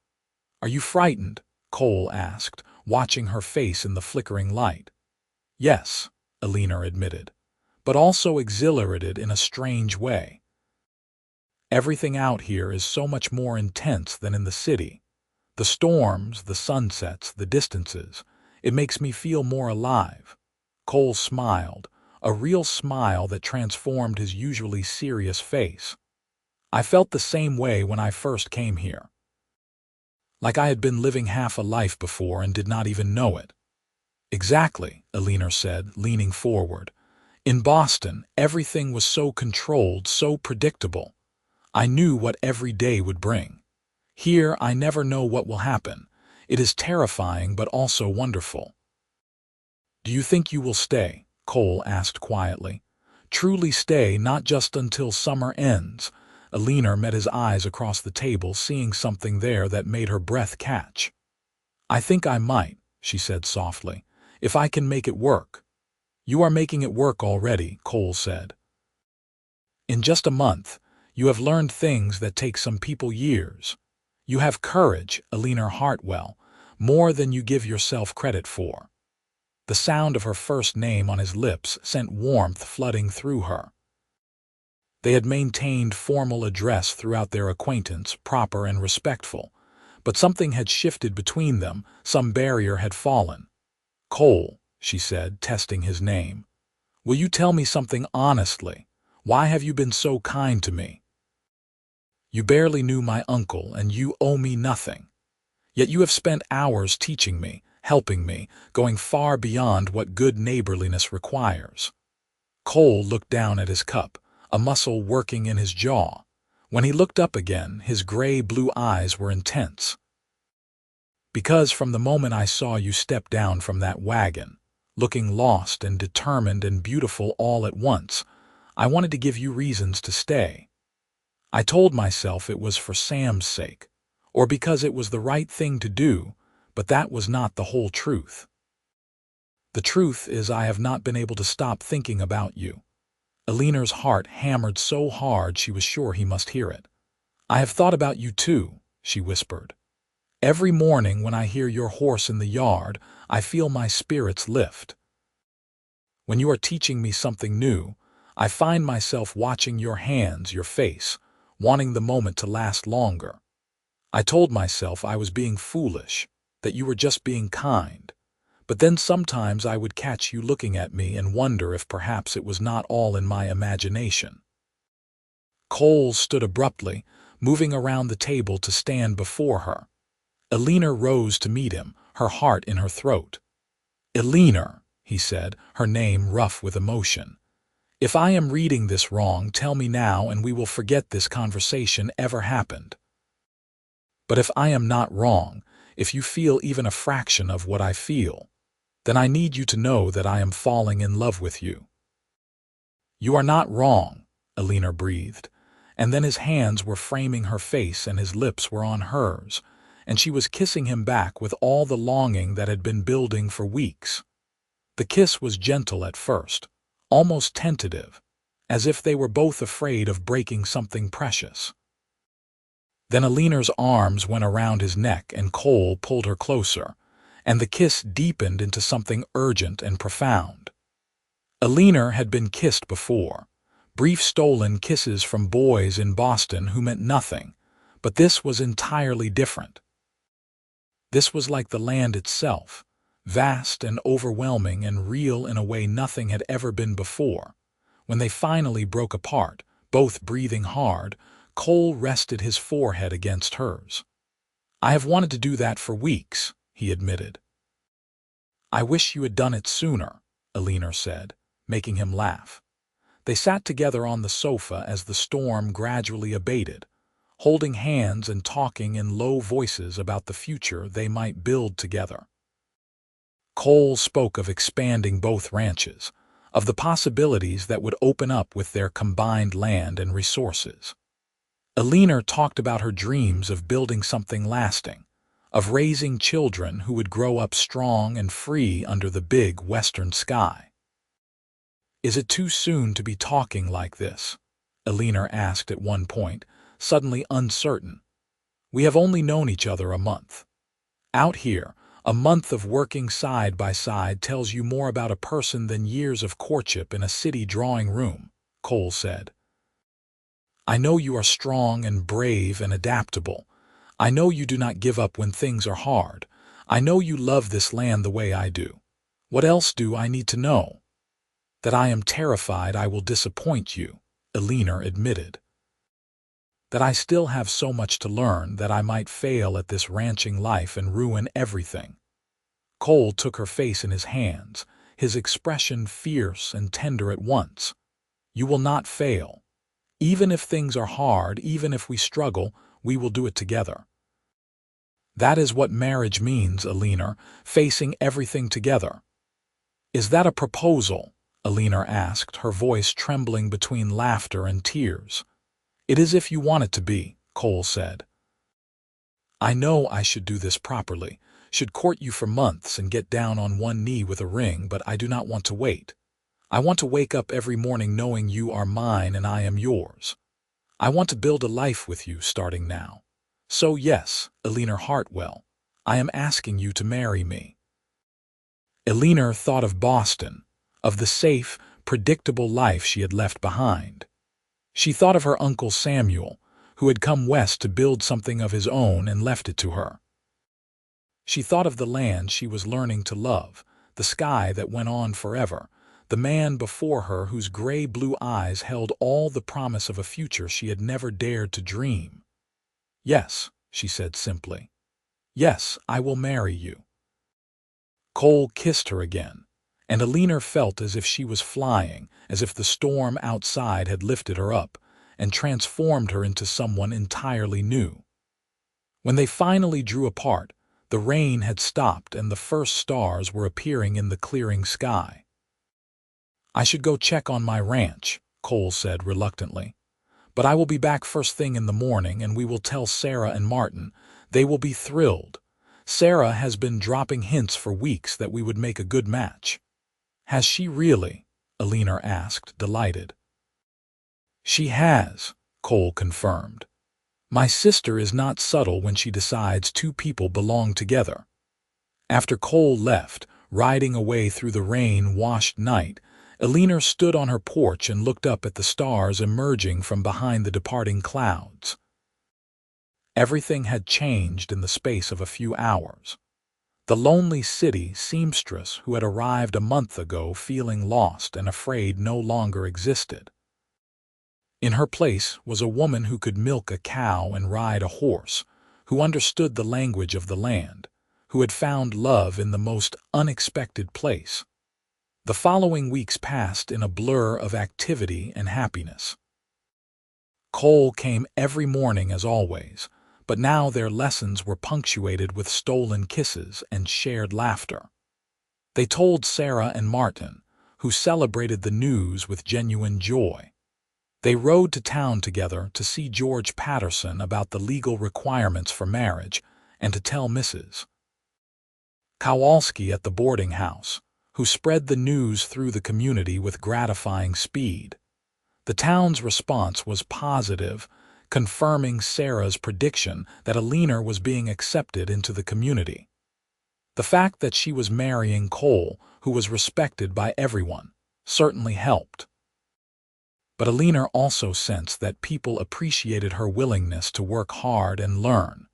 S1: "Are you frightened?" Cole asked, watching her face in the flickering light. "Yes," Alina admitted, "but also exhilarated in a strange way. Everything out here is so much more intense than in the city. The storms, the sunsets, the distances. It makes me feel more alive." Cole smiled, a real smile that transformed his usually serious face. "I felt the same way when I first came here. Like I had been living half a life before and did not even know it." "Exactly," Alina said, leaning forward. "In Boston, everything was so controlled, so predictable. I knew what every day would bring. Here, I never know what will happen. It is terrifying but also wonderful." "Do you think you will stay?" Cole asked quietly. "Truly stay, not just until summer ends." Alina met his eyes across the table, seeing something there that made her breath catch. "I think I might," she said softly, "if I can make it work." "You are making it work already," Cole said. "In just a month, you have learned things that take some people years. You have courage, Alina Hartwell, more than you give yourself credit for." The sound of her first name on his lips sent warmth flooding through her. They had maintained formal address throughout their acquaintance, proper and respectful, but something had shifted between them, some barrier had fallen. "Cole," she said, testing his name, "will you tell me something honestly? Why have you been so kind to me? You barely knew my uncle, and you owe me nothing. Yet you have spent hours teaching me, helping me, going far beyond what good neighborliness requires." Cole looked down at his cup, a muscle working in his jaw. When he looked up again, his gray-blue eyes were intense. "Because from the moment I saw you step down from that wagon, looking lost and determined and beautiful all at once, I wanted to give you reasons to stay. I told myself it was for Sam's sake, or because it was the right thing to do, but that was not the whole truth. The truth is I have not been able to stop thinking about you." Alina's heart hammered so hard she was sure he must hear it. "I have thought about you too," she whispered. "Every morning when I hear your horse in the yard, I feel my spirits lift. When you are teaching me something new, I find myself watching your hands, your face, wanting the moment to last longer. I told myself I was being foolish, that you were just being kind. But then sometimes I would catch you looking at me and wonder if perhaps it was not all in my imagination." Cole stood abruptly, moving around the table to stand before her. Alina rose to meet him, her heart in her throat. "Alina," he said, her name rough with emotion. "If I am reading this wrong, tell me now and we will forget this conversation ever happened. But if I am not wrong, if you feel even a fraction of what I feel, then I need you to know that I am falling in love with you." "You are not wrong," Alina breathed, and then his hands were framing her face and his lips were on hers, and she was kissing him back with all the longing that had been building for weeks. The kiss was gentle at first, almost tentative, as if they were both afraid of breaking something precious. Then Alina's arms went around his neck and Cole pulled her closer, and the kiss deepened into something urgent and profound. Alina had been kissed before, brief stolen kisses from boys in Boston who meant nothing, but this was entirely different. This was like the land itself, vast and overwhelming and real in a way nothing had ever been before. When they finally broke apart, both breathing hard, Cole rested his forehead against hers. "I have wanted to do that for weeks," he admitted. "I wish you had done it sooner," Alina said, making him laugh. They sat together on the sofa as the storm gradually abated, holding hands and talking in low voices about the future they might build together. Cole spoke of expanding both ranches, of the possibilities that would open up with their combined land and resources. Eleanor talked about her dreams of building something lasting, of raising children who would grow up strong and free under the big western sky. "Is it too soon to be talking like this?" Eleanor asked at one point, suddenly uncertain. "We have only known each other a month. Out here, a month of working side by side tells you more about a person than years of courtship in a city drawing room," Cole said. "I know you are strong and brave and adaptable. I know you do not give up when things are hard. I know you love this land the way I do. What else do I need to know?" "That I am terrified I will disappoint you," Eleanor admitted. "That I still have so much to learn, that I might fail at this ranching life and ruin everything." Cole took her face in his hands, his expression fierce and tender at once. "You will not fail. Even if things are hard, even if we struggle, we will do it together. That is what marriage means, Eleanor, facing everything together." "Is that a proposal?" Eleanor asked, her voice trembling between laughter and tears. "It is if you want it to be," Cole said. "I know I should do this properly, should court you for months and get down on one knee with a ring, but I do not want to wait. I want to wake up every morning knowing you are mine and I am yours. I want to build a life with you starting now. So yes, Eleanor Hartwell, I am asking you to marry me." Eleanor thought of Boston, of the safe, predictable life she had left behind. She thought of her Uncle Samuel, who had come west to build something of his own and left it to her. She thought of the land she was learning to love, the sky that went on forever, the man before her whose gray-blue eyes held all the promise of a future she had never dared to dream. "Yes," she said simply. "Yes, I will marry you." Cole kissed her again, and Eleanor felt as if she was flying, as if the storm outside had lifted her up and transformed her into someone entirely new. When they finally drew apart, the rain had stopped and the first stars were appearing in the clearing sky. "I should go check on my ranch," Cole said reluctantly. "But I will be back first thing in the morning and we will tell Sarah and Martin. They will be thrilled. Sarah has been dropping hints for weeks that we would make a good match." "Has she really?" Eleanor asked, delighted. "She has," Cole confirmed. "My sister is not subtle when she decides two people belong together." After Cole left, riding away through the rain-washed night, Eleanor stood on her porch and looked up at the stars emerging from behind the departing clouds. Everything had changed in the space of a few hours. The lonely city seamstress who had arrived a month ago feeling lost and afraid no longer existed. In her place was a woman who could milk a cow and ride a horse, who understood the language of the land, who had found love in the most unexpected place. The following weeks passed in a blur of activity and happiness. Cole came every morning as always, but now their lessons were punctuated with stolen kisses and shared laughter. They told Sarah and Martin, who celebrated the news with genuine joy. They rode to town together to see George Patterson about the legal requirements for marriage and to tell Mrs. Kowalski at the boarding house, who spread the news through the community with gratifying speed. The town's response was positive, confirming Sarah's prediction that Eleanor was being accepted into the community. The fact that she was marrying Cole, who was respected by everyone, certainly helped. But Eleanor also sensed that people appreciated her willingness to work hard and learn,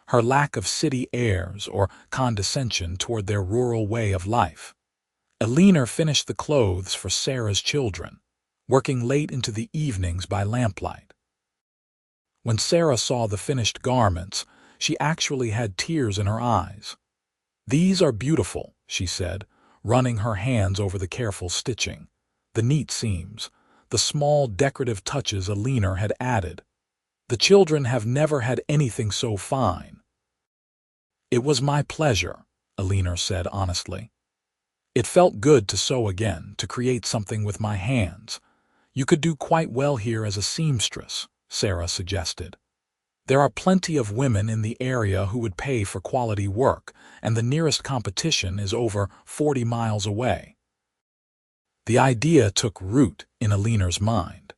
S1: her lack of city airs or condescension toward their rural way of life. Eleanor finished the clothes for Sarah's children, working late into the evenings by lamplight. When Sarah saw the finished garments, she actually had tears in her eyes. "These are beautiful," she said, running her hands over the careful stitching. the neat seams, the small decorative touches Alina had added. The children have never had anything so fine. It was my pleasure, Alina said honestly. It felt good to sew again, to create something with my hands. You could do quite well here as a seamstress, Sarah suggested. There are plenty of women in the area who would pay for quality work, and the nearest competition is over 40 miles away. The idea took root in Alina's mind.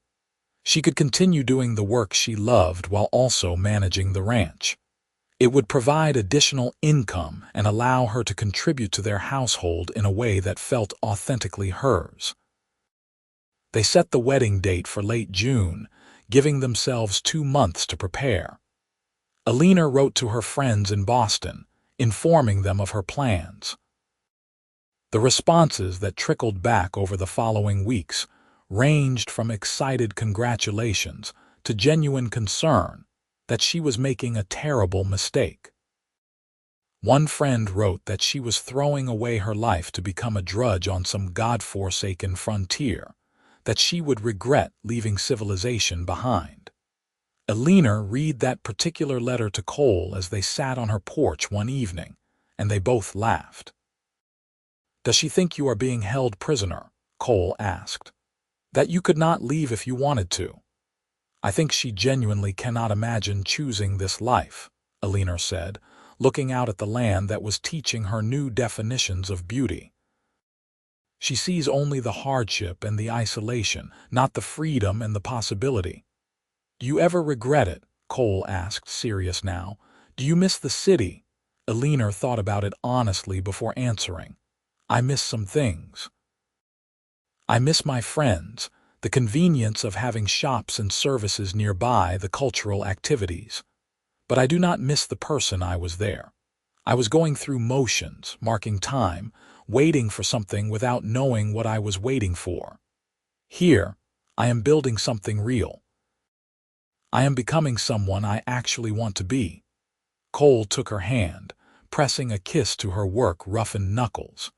S1: She could continue doing the work she loved while also managing the ranch. It would provide additional income and allow her to contribute to their household in a way that felt authentically hers. They set the wedding date for late June, giving themselves 2 months to prepare. Alina wrote to her friends in Boston, informing them of her plans. The responses that trickled back over the following weeks ranged from excited congratulations to genuine concern that she was making a terrible mistake. One friend wrote that she was throwing away her life to become a drudge on some God-forsaken frontier, that she would regret leaving civilization behind. Alina read that particular letter to Cole as they sat on her porch one evening, and they both laughed. "Does she think you are being held prisoner?" Cole asked. "That you could not leave if you wanted to?" "I think she genuinely cannot imagine choosing this life," Alina said, looking out at the land that was teaching her new definitions of beauty. "She sees only the hardship and the isolation, not the freedom and the possibility." "Do you ever regret it?" Cole asked, serious now. "Do you miss the city?" Alina thought about it honestly before answering. "I miss some things. I miss my friends, the convenience of having shops and services nearby, the cultural activities. But I do not miss the person I was there. I was going through motions, marking time, waiting for something without knowing what I was waiting for. Here, I am building something real. I am becoming someone I actually want to be." Cole took her hand, pressing a kiss to her work-roughened knuckles.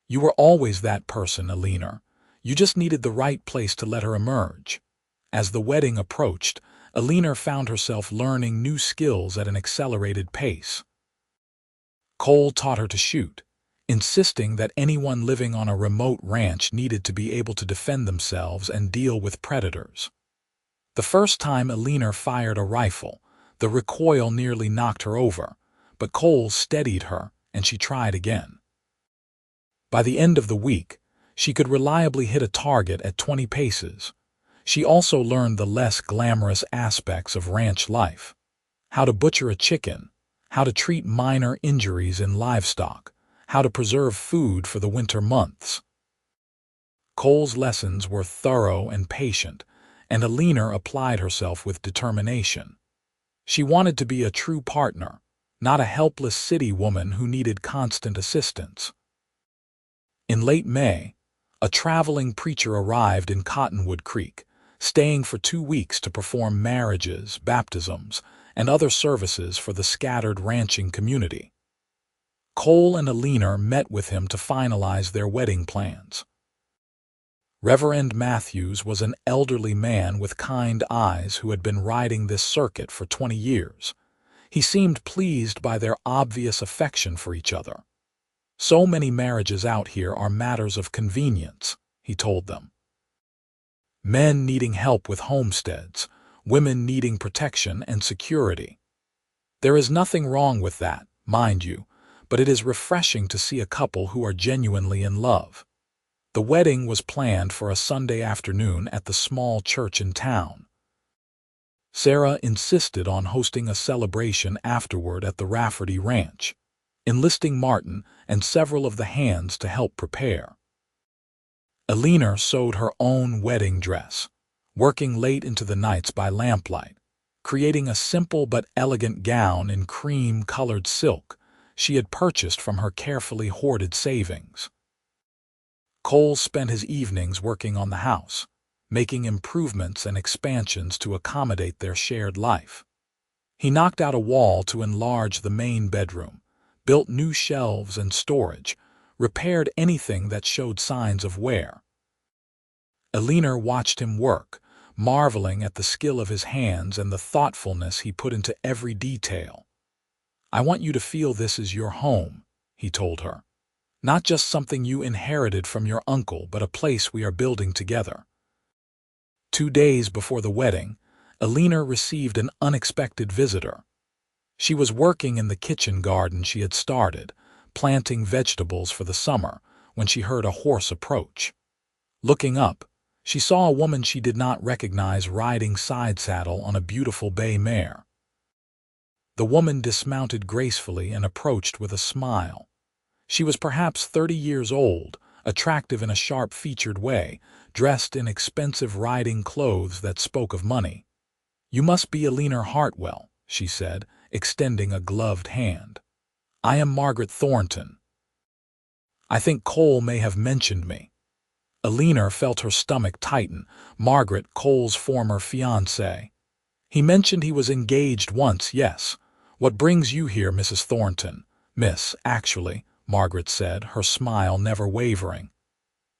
S1: "You were always that person, Alina. You just needed the right place to let her emerge." As the wedding approached, Alina found herself learning new skills at an accelerated pace. Cole taught her to shoot, insisting that anyone living on a remote ranch needed to be able to defend themselves and deal with predators. The first time Alina fired a rifle, the recoil nearly knocked her over, but Cole steadied her, and she tried again. By the end of the week, she could reliably hit a target at 20 paces. She also learned the less glamorous aspects of ranch life: how to butcher a chicken, how to treat minor injuries in livestock, how to preserve food for the winter months. Cole's lessons were thorough and patient, and Alina applied herself with determination. She wanted to be a true partner, not a helpless city woman who needed constant assistance. In late May, a traveling preacher arrived in Cottonwood Creek, staying for 2 weeks to perform marriages, baptisms, and other services for the scattered ranching community. Cole and Alina met with him to finalize their wedding plans. Reverend Matthews was an elderly man with kind eyes who had been riding this circuit for 20 years. He seemed pleased by their obvious affection for each other. "So many marriages out here are matters of convenience," he told them. "Men needing help with homesteads, women needing protection and security. There is nothing wrong with that, mind you, but it is refreshing to see a couple who are genuinely in love." The wedding was planned for a Sunday afternoon at the small church in town. Sarah insisted on hosting a celebration afterward at the Rafferty Ranch, enlisting Martin and several of the hands to help prepare. Alina sewed her own wedding dress, working late into the nights by lamplight, creating a simple but elegant gown in cream-colored silk she had purchased from her carefully hoarded savings. Cole spent his evenings working on the house, making improvements and expansions to accommodate their shared life. He knocked out a wall to enlarge the main bedroom, built new shelves and storage, repaired anything that showed signs of wear. Alina watched him work, marveling at the skill of his hands and the thoughtfulness he put into every detail. "I want you to feel this is your home," he told her. "Not just something you inherited from your uncle, but a place we are building together." 2 days before the wedding, Alina received an unexpected visitor. She was working in the kitchen garden she had started, planting vegetables for the summer, when she heard a horse approach. Looking up, she saw a woman she did not recognize riding side saddle on a beautiful bay mare. The woman dismounted gracefully and approached with a smile. She was perhaps 30 years old, attractive in a sharp-featured way, dressed in expensive riding clothes that spoke of money. "You must be Alina Hartwell," she said, extending a gloved hand. "I am Margaret Thornton. I think Cole may have mentioned me." Alina felt her stomach tighten. Margaret, Cole's former fiancé. "He mentioned he was engaged once, yes. What brings you here, Mrs. Thornton?" "Miss, actually," Margaret said, her smile never wavering.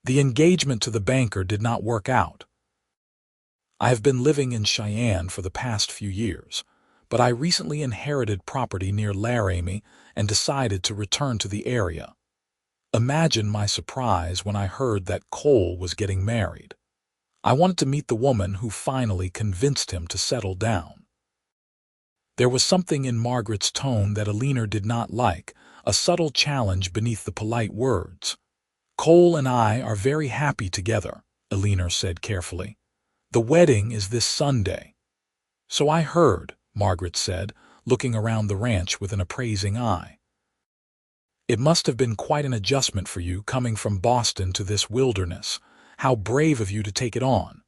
S1: "The engagement to the banker did not work out. I have been living in Cheyenne for the past few years, but I recently inherited property near Laramie and decided to return to the area. Imagine my surprise when I heard that Cole was getting married. I wanted to meet the woman who finally convinced him to settle down." There was something in Margaret's tone that Alina did not like, a subtle challenge beneath the polite words. "Cole and I are very happy together," Alina said carefully. "The wedding is this Sunday." "So I heard," Margaret said, looking around the ranch with an appraising eye. "It must have been quite an adjustment for you coming from Boston to this wilderness. How brave of you to take it on."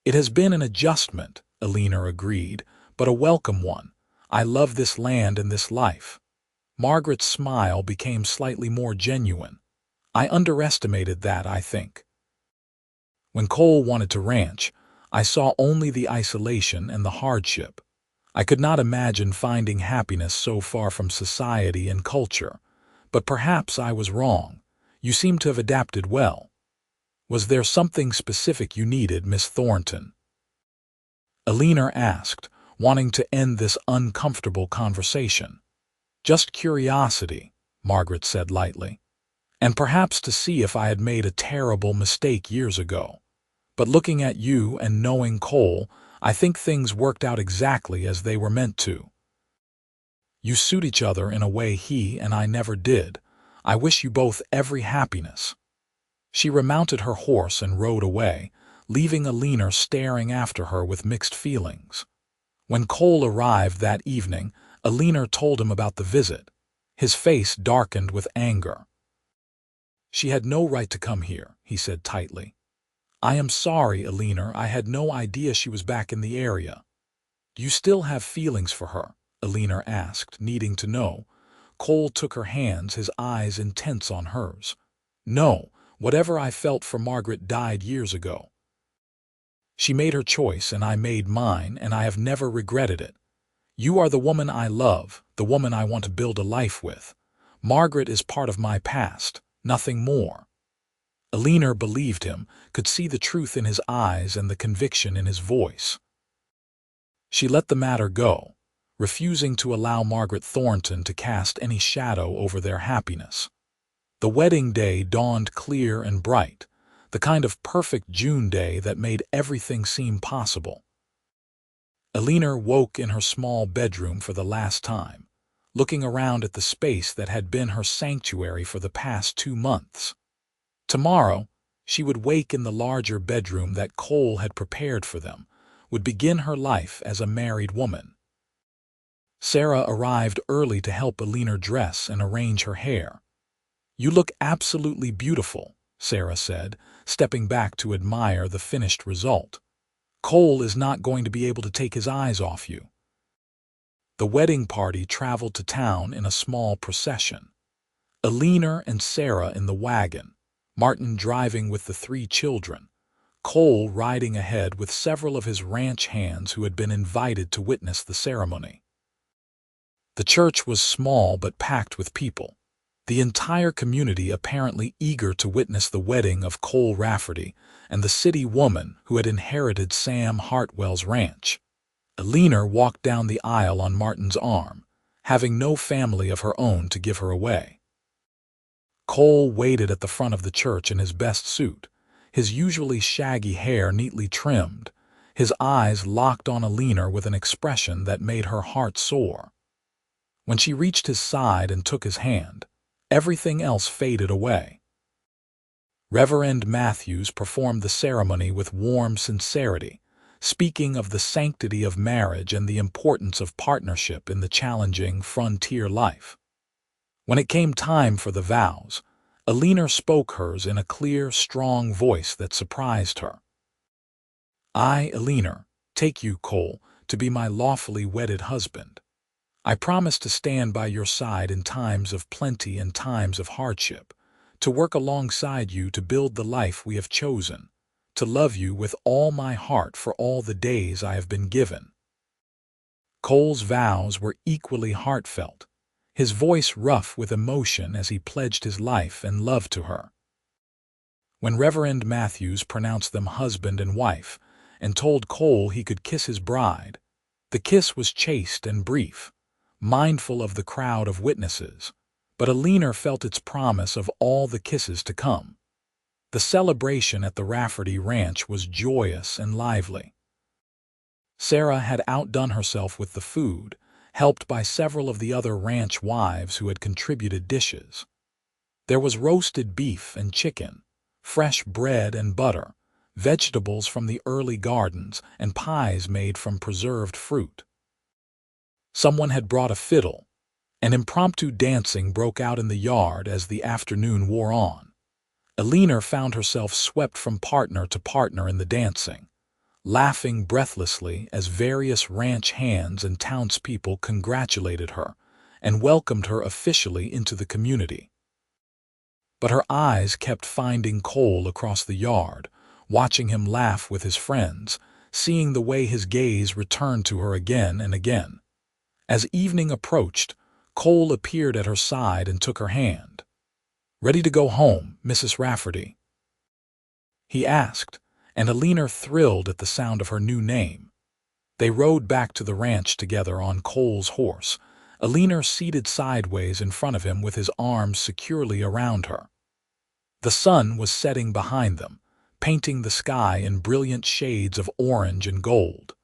S1: "It has been an adjustment," Alina agreed, "but a welcome one. I love this land and this life." Margaret's smile became slightly more genuine. "I underestimated that, I think. When Cole wanted to ranch, I saw only the isolation and the hardship. I could not imagine finding happiness so far from society and culture. But perhaps I was wrong. You seem to have adapted well. Was there something specific you needed, Miss Thornton?" Alina asked, wanting to end this uncomfortable conversation. "Just curiosity," Margaret said lightly. "And perhaps to see if I had made a terrible mistake years ago. But looking at you and knowing Cole, I think things worked out exactly as they were meant to. You suit each other in a way he and I never did. I wish you both every happiness." She remounted her horse and rode away, leaving Alina staring after her with mixed feelings. When Cole arrived that evening, Alina told him about the visit. His face darkened with anger. "She had no right to come here," he said tightly. "I am sorry, Alina, I had no idea she was back in the area." "Do you still have feelings for her?" Alina asked, needing to know. Cole took her hands, his eyes intense on hers. "No, whatever I felt for Margaret died years ago. She made her choice and I made mine, and I have never regretted it. You are the woman I love, the woman I want to build a life with. Margaret is part of my past, nothing more." Alina believed him, could see the truth in his eyes and the conviction in his voice. She let the matter go, refusing to allow Margaret Thornton to cast any shadow over their happiness. The wedding day dawned clear and bright, the kind of perfect June day that made everything seem possible. Alina woke in her small bedroom for the last time, looking around at the space that had been her sanctuary for the past 2 months. Tomorrow, she would wake in the larger bedroom that Cole had prepared for them, would begin her life as a married woman. Sarah arrived early to help Alina dress and arrange her hair. "You look absolutely beautiful," Sarah said, stepping back to admire the finished result. "Cole is not going to be able to take his eyes off you." The wedding party traveled to town in a small procession. Alina and Sarah in the wagon, Martin driving with the 3 children, Cole riding ahead with several of his ranch hands who had been invited to witness the ceremony. The church was small but packed with people. The entire community apparently eager to witness the wedding of Cole Rafferty and the city woman who had inherited Sam Hartwell's ranch. Alina walked down the aisle on Martin's arm, having no family of her own to give her away. Cole waited at the front of the church in his best suit, his usually shaggy hair neatly trimmed, his eyes locked on Alina with an expression that made her heart soar. When she reached his side and took his hand, everything else faded away. Reverend Matthews performed the ceremony with warm sincerity, speaking of the sanctity of marriage and the importance of partnership in the challenging frontier life. When it came time for the vows, Alina spoke hers in a clear, strong voice that surprised her. "I, Alina, take you, Cole, to be my lawfully wedded husband. I promise to stand by your side in times of plenty and times of hardship, to work alongside you to build the life we have chosen, to love you with all my heart for all the days I have been given." Cole's vows were equally heartfelt, his voice rough with emotion as he pledged his life and love to her. When Reverend Matthews pronounced them husband and wife and told Cole he could kiss his bride, the kiss was chaste and brief, mindful of the crowd of witnesses, but Alina felt its promise of all the kisses to come. The celebration at the Rafferty Ranch was joyous and lively. Sarah had outdone herself with the food, helped by several of the other ranch wives who had contributed dishes. There was roasted beef and chicken, fresh bread and butter, vegetables from the early gardens, and pies made from preserved fruit. Someone had brought a fiddle, and impromptu dancing broke out in the yard as the afternoon wore on. Alina found herself swept from partner to partner in the dancing, laughing breathlessly as various ranch hands and townspeople congratulated her and welcomed her officially into the community. But her eyes kept finding Cole across the yard, watching him laugh with his friends, seeing the way his gaze returned to her again and again. As evening approached, Cole appeared at her side and took her hand. "Ready to go home, Mrs. Rafferty?" he asked, and Alina thrilled at the sound of her new name. They rode back to the ranch together on Cole's horse, Alina seated sideways in front of him with his arms securely around her. The sun was setting behind them, painting the sky in brilliant shades of orange and gold.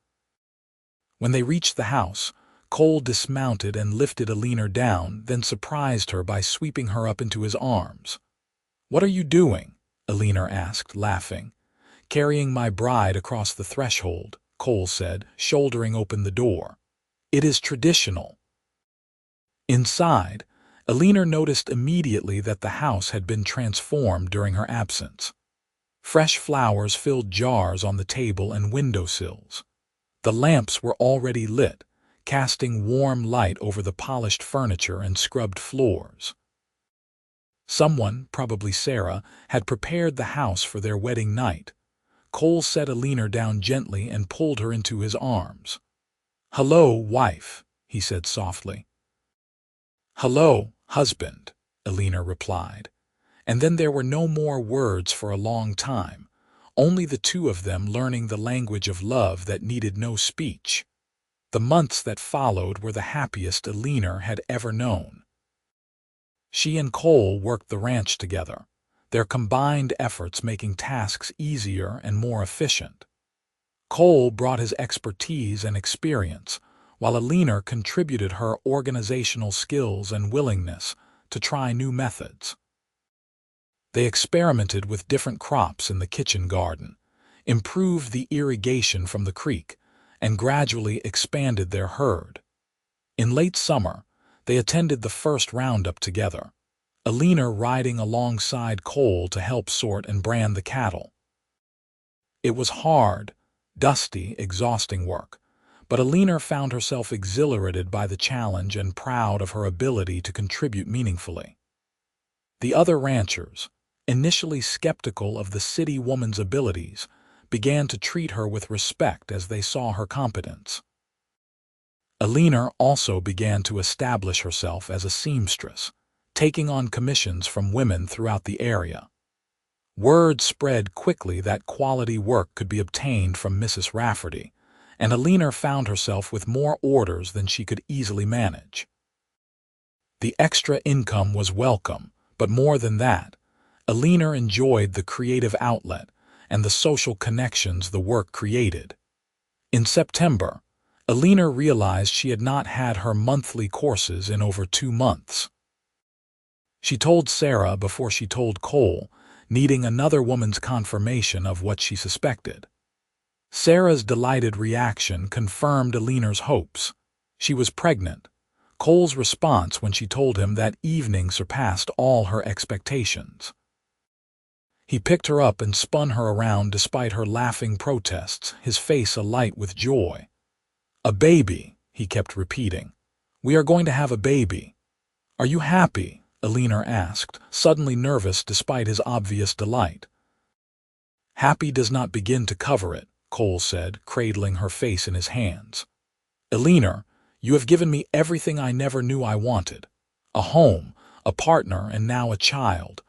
S1: When they reached the house, Cole dismounted and lifted Alina down, then surprised her by sweeping her up into his arms. "What are you doing?" Alina asked, laughing. "Carrying my bride across the threshold," Cole said, shouldering open the door. "It is traditional." Inside, Alina noticed immediately that the house had been transformed during her absence. Fresh flowers filled jars on the table and windowsills. The lamps were already lit, casting warm light over the polished furniture and scrubbed floors. Someone, probably Sarah, had prepared the house for their wedding night. Cole set Alina down gently and pulled her into his arms. "Hello, wife," he said softly. "Hello, husband," Alina replied. And then there were no more words for a long time, only the two of them learning the language of love that needed no speech. The months that followed were the happiest Alina had ever known. She and Cole worked the ranch together, their combined efforts making tasks easier and more efficient. Cole brought his expertise and experience, while Alina contributed her organizational skills and willingness to try new methods. They experimented with different crops in the kitchen garden, improved the irrigation from the creek, and gradually expanded their herd. In late summer, they attended the first roundup together, Alina riding alongside Cole to help sort and brand the cattle. It was hard, dusty, exhausting work, but Alina found herself exhilarated by the challenge and proud of her ability to contribute meaningfully. The other ranchers, initially skeptical of the city woman's abilities, began to treat her with respect as they saw her competence. Alina also began to establish herself as a seamstress, taking on commissions from women throughout the area. Word spread quickly that quality work could be obtained from Mrs. Rafferty, and Alina found herself with more orders than she could easily manage. The extra income was welcome, but more than that, Alina enjoyed the creative outlet and the social connections the work created. In September, Alina realized she had not had her monthly courses in over 2 months. She told Sarah before she told Cole, needing another woman's confirmation of what she suspected. Sarah's delighted reaction confirmed Alina's hopes. She was pregnant. Cole's response when she told him that evening surpassed all her expectations. He picked her up and spun her around despite her laughing protests, his face alight with joy. "A baby," he kept repeating. "We are going to have a baby." "Are you happy?" Alina asked, suddenly nervous despite his obvious delight. "Happy does not begin to cover it," Cole said, cradling her face in his hands. "Alina, you have given me everything I never knew I wanted. A home, a partner, and now a child.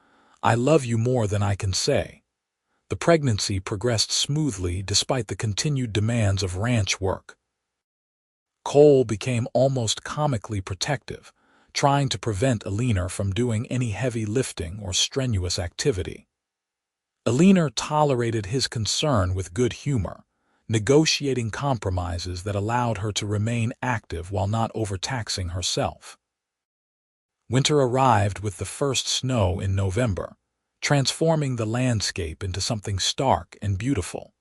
S1: I love you more than I can say." The pregnancy progressed smoothly despite the continued demands of ranch work. Cole became almost comically protective, trying to prevent Alina from doing any heavy lifting or strenuous activity. Alina tolerated his concern with good humor, negotiating compromises that allowed her to remain active while not overtaxing herself. Winter arrived with the first snow in November, transforming the landscape into something stark and beautiful.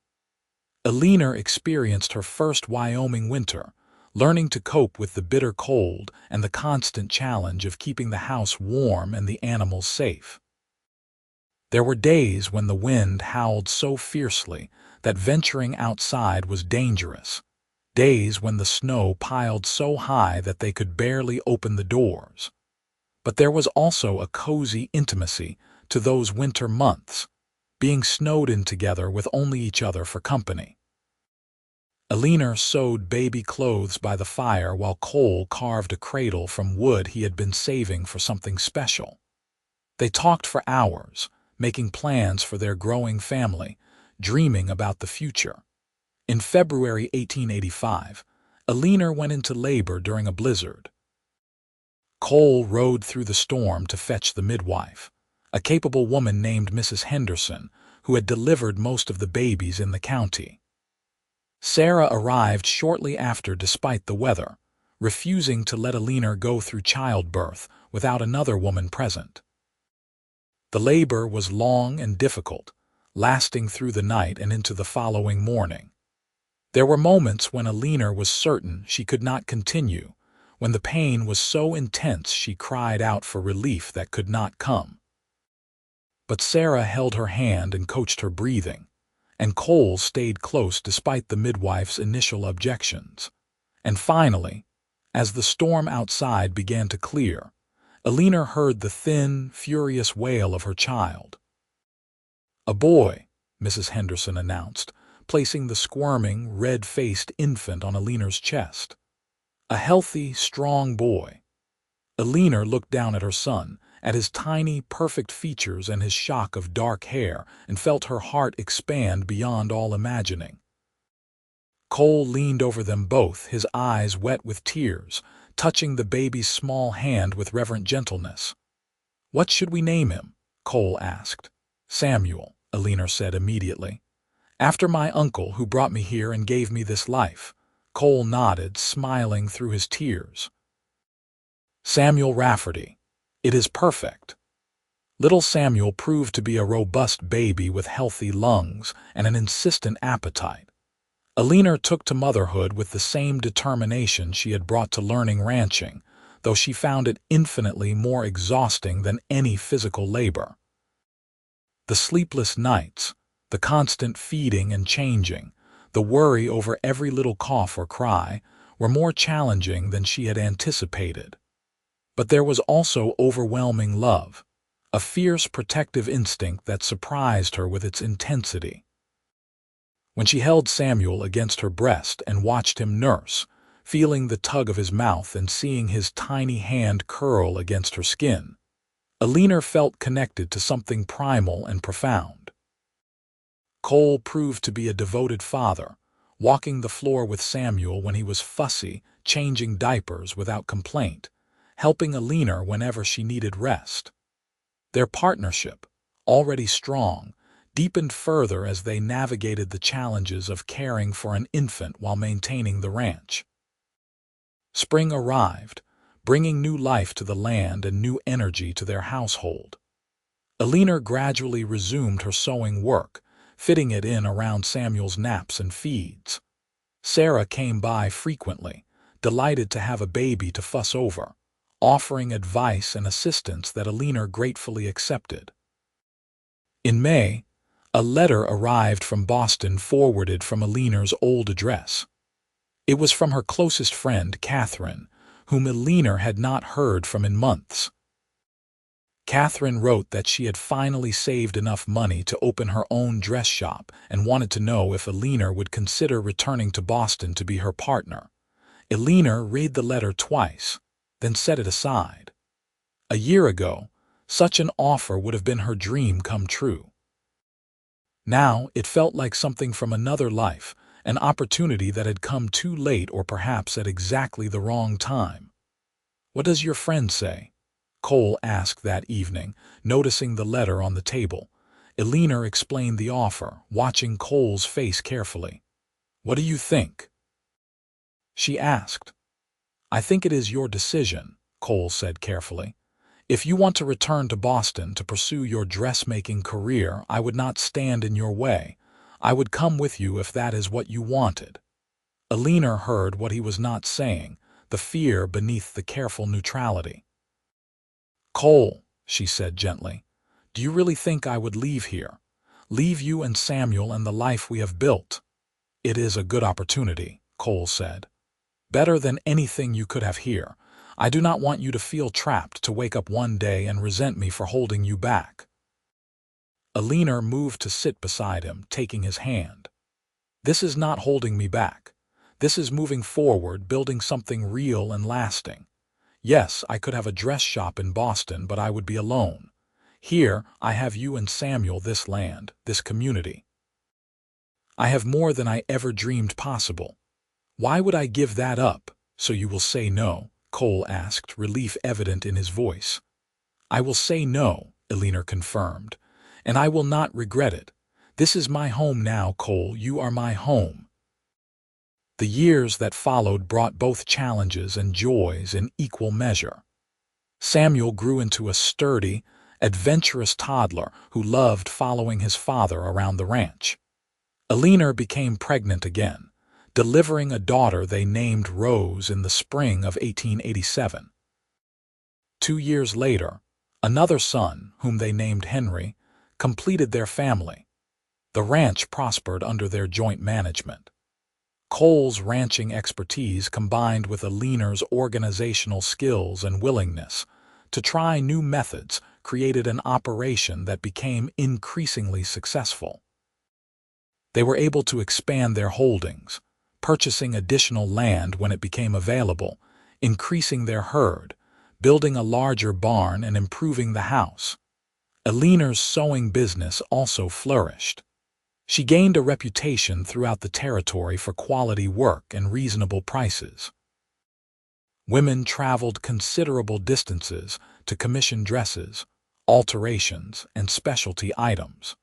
S1: Alina experienced her first Wyoming winter, learning to cope with the bitter cold and the constant challenge of keeping the house warm and the animals safe. There were days when the wind howled so fiercely that venturing outside was dangerous, days when the snow piled so high that they could barely open the doors. But there was also a cozy intimacy to those winter months, being snowed in together with only each other for company. Alina sewed baby clothes by the fire while Cole carved a cradle from wood he had been saving for something special. They talked for hours, making plans for their growing family, dreaming about the future. In February 1885, Alina went into labor during a blizzard. Cole rode through the storm to fetch the midwife, a capable woman named Mrs. Henderson, who had delivered most of the babies in the county. Sarah arrived shortly after despite the weather, refusing to let Alina go through childbirth without another woman present. The labor was long and difficult, lasting through the night and into the following morning. There were moments when Alina was certain she could not continue, when the pain was so intense she cried out for relief that could not come. But Sarah held her hand and coached her breathing, and Cole stayed close despite the midwife's initial objections. And finally, as the storm outside began to clear, Alina heard the thin, furious wail of her child. "A boy," Mrs. Henderson announced, placing the squirming, red-faced infant on Alina's chest. "A healthy, strong boy." Alina looked down at her son, at his tiny, perfect features and his shock of dark hair, and felt her heart expand beyond all imagining. Cole leaned over them both, his eyes wet with tears, touching the baby's small hand with reverent gentleness. "What should we name him?" Cole asked. "Samuel," Alina said immediately. "After my uncle who brought me here and gave me this life." Cole nodded, smiling through his tears. "Samuel Rafferty. It is perfect." Little Samuel proved to be a robust baby with healthy lungs and an insistent appetite. Alina took to motherhood with the same determination she had brought to learning ranching, though she found it infinitely more exhausting than any physical labor. The sleepless nights, the constant feeding and changing, the worry over every little cough or cry, were more challenging than she had anticipated. But there was also overwhelming love, a fierce protective instinct that surprised her with its intensity. When she held Samuel against her breast and watched him nurse, feeling the tug of his mouth and seeing his tiny hand curl against her skin, Alina felt connected to something primal and profound. Cole proved to be a devoted father, walking the floor with Samuel when he was fussy, changing diapers without complaint, helping Alina whenever she needed rest. Their partnership, already strong, deepened further as they navigated the challenges of caring for an infant while maintaining the ranch. Spring arrived, bringing new life to the land and new energy to their household. Alina gradually resumed her sewing work, fitting it in around Samuel's naps and feeds. Sarah came by frequently, delighted to have a baby to fuss over, offering advice and assistance that Alina gratefully accepted. In May, a letter arrived from Boston forwarded from Alina's old address. It was from her closest friend, Catherine, whom Alina had not heard from in months. Catherine wrote that she had finally saved enough money to open her own dress shop and wanted to know if Alina would consider returning to Boston to be her partner. Alina read the letter twice, then set it aside. A year ago, such an offer would have been her dream come true. Now it felt like something from another life, an opportunity that had come too late or perhaps at exactly the wrong time. "What does your friend say?" Cole asked that evening, noticing the letter on the table. Alina explained the offer, watching Cole's face carefully. "What do you think?" she asked. "I think it is your decision," Cole said carefully. "If you want to return to Boston to pursue your dressmaking career, I would not stand in your way. I would come with you if that is what you wanted." Alina heard what he was not saying, the fear beneath the careful neutrality. "Cole," she said gently, "do you really think I would leave here? Leave you and Samuel and the life we have built?" "It is a good opportunity," Cole said. "Better than anything you could have here. I do not want you to feel trapped, to wake up one day and resent me for holding you back." Alina moved to sit beside him, taking his hand. "This is not holding me back. This is moving forward, building something real and lasting. Yes, I could have a dress shop in Boston, but I would be alone. Here, I have you and Samuel, this land, this community. I have more than I ever dreamed possible. Why would I give that up?" "So you will say no?" Cole asked, relief evident in his voice. "I will say no," Alina confirmed, "and I will not regret it. This is my home now, Cole. You are my home." The years that followed brought both challenges and joys in equal measure. Samuel grew into a sturdy, adventurous toddler who loved following his father around the ranch. Alina became pregnant again, delivering a daughter they named Rose in the spring of 1887. 2 years later, another son, whom they named Henry, completed their family. The ranch prospered under their joint management. Cole's ranching expertise combined with Alina's organizational skills and willingness to try new methods created an operation that became increasingly successful. They were able to expand their holdings, purchasing additional land when it became available, increasing their herd, building a larger barn, and improving the house. Alina's sewing business also flourished. She gained a reputation throughout the territory for quality work and reasonable prices. Women traveled considerable distances to commission dresses, alterations, and specialty items.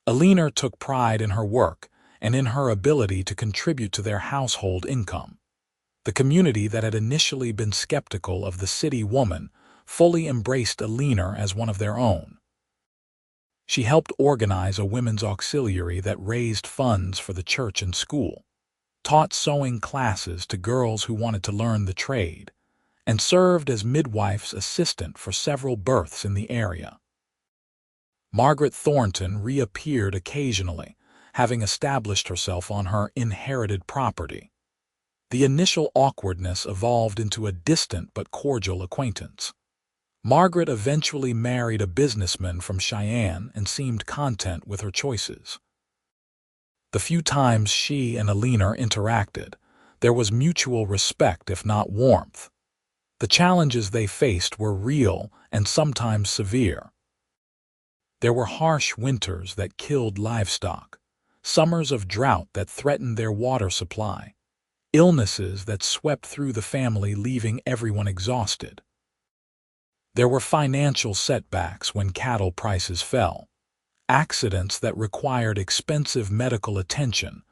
S1: Alina took pride in her work and in her ability to contribute to their household income. The community that had initially been skeptical of the city woman fully embraced Alina as one of their own. She helped organize a women's auxiliary that raised funds for the church and school, taught sewing classes to girls who wanted to learn the trade, and served as midwife's assistant for several births in the area. Margaret Thornton reappeared occasionally, having established herself on her inherited property. The initial awkwardness evolved into a distant but cordial acquaintance. Margaret eventually married a businessman from Cheyenne and seemed content with her choices. The few times she and Alina interacted, there was mutual respect if not warmth. The challenges they faced were real and sometimes severe. There were harsh winters that killed livestock, summers of drought that threatened their water supply, illnesses that swept through the family, leaving everyone exhausted. There were financial setbacks when cattle prices fell, accidents that required expensive medical attention,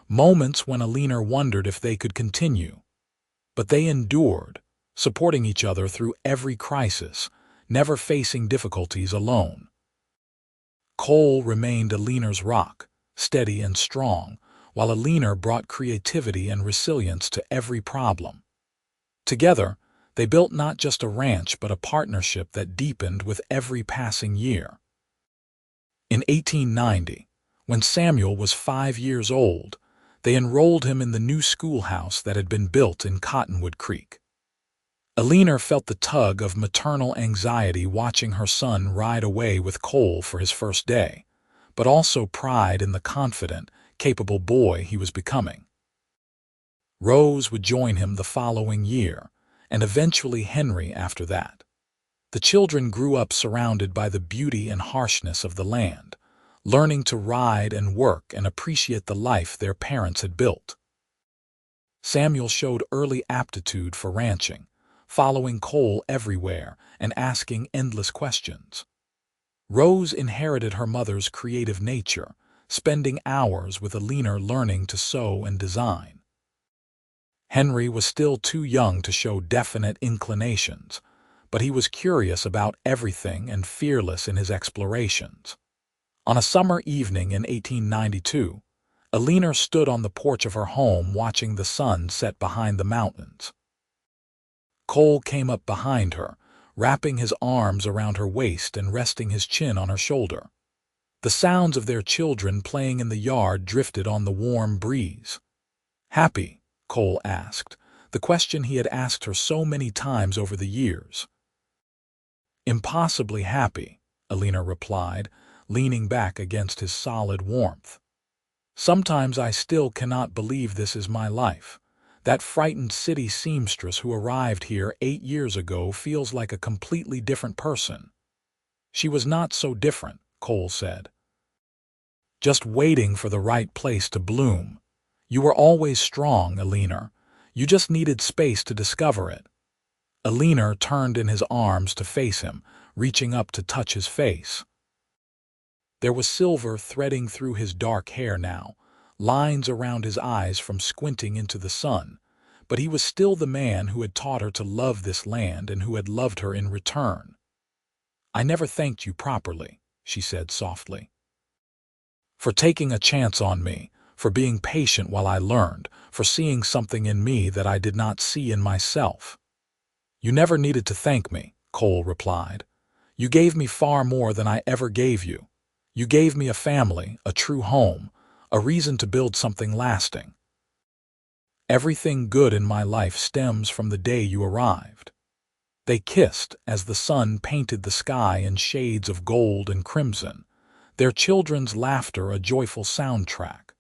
S1: moments when Alina wondered if they could continue. But they endured, supporting each other through every crisis, never facing difficulties alone. Cole remained Alina's rock, steady and strong, while Alina brought creativity and resilience to every problem. Together, they built not just a ranch but a partnership that deepened with every passing year. In 1890, when Samuel was 5 years old, they enrolled him in the new schoolhouse that had been built in Cottonwood Creek. Alina felt the tug of maternal anxiety watching her son ride away with Cole for his first day, but also pride in the confident, capable boy he was becoming. Rose would join him the following year, and eventually Henry after that. The children grew up surrounded by the beauty and harshness of the land, learning to ride and work and appreciate the life their parents had built. Samuel showed early aptitude for ranching, following Cole everywhere and asking endless questions. Rose inherited her mother's creative nature, spending hours with Alina learning to sew and design. Henry was still too young to show definite inclinations, but he was curious about everything and fearless in his explorations. On a summer evening in 1892, Alina stood on the porch of her home watching the sun set behind the mountains. Cole came up behind her, wrapping his arms around her waist and resting his chin on her shoulder. The sounds of their children playing in the yard drifted on the warm breeze. "Happy?" Cole asked, the question he had asked her so many times over the years. "Impossibly happy," Alina replied, leaning back against his solid warmth. "Sometimes I still cannot believe this is my life. That frightened city seamstress who arrived here 8 years ago feels like a completely different person." "She was not so different," Cole said. "Just waiting for the right place to bloom. You were always strong, Alina. You just needed space to discover it." Alina turned in his arms to face him, reaching up to touch his face. There was silver threading through his dark hair now, lines around his eyes from squinting into the sun, but he was still the man who had taught her to love this land and who had loved her in return. "I never thanked you properly," she said softly. "For taking a chance on me, for being patient while I learned, for seeing something in me that I did not see in myself." "You never needed to thank me," Cole replied. "You gave me far more than I ever gave you. You gave me a family, a true home, a reason to build something lasting. Everything good in my life stems from the day you arrived." They kissed as the sun painted the sky in shades of gold and crimson, their children's laughter a joyful soundtrack.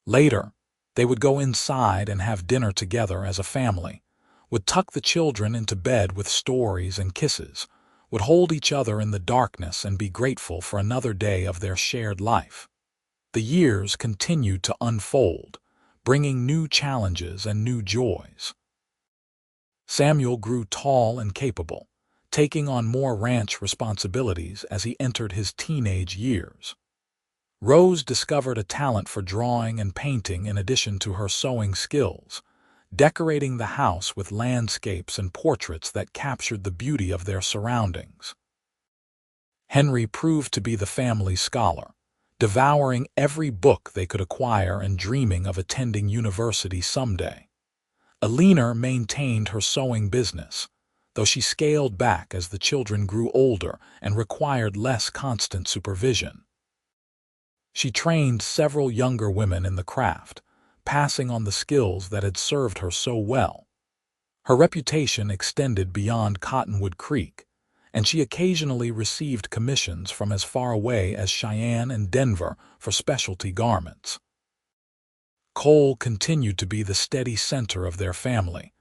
S1: Later, they would go inside and have dinner together as a family, would tuck the children into bed with stories and kisses, would hold each other in the darkness and be grateful for another day of their shared life. The years continued to unfold, bringing new challenges and new joys. Samuel grew tall and capable, taking on more ranch responsibilities as he entered his teenage years. Rose discovered a talent for drawing and painting in addition to her sewing skills, decorating the house with landscapes and portraits that captured the beauty of their surroundings. Henry proved to be the family scholar, devouring every book they could acquire and dreaming of attending university someday. Alina maintained her sewing business, though she scaled back as the children grew older and required less constant supervision. She trained several younger women in the craft, passing on the skills that had served her so well. Her reputation extended beyond Cottonwood Creek, and she occasionally received commissions from as far away as Cheyenne and Denver for specialty garments. Cole continued to be the steady center of their family,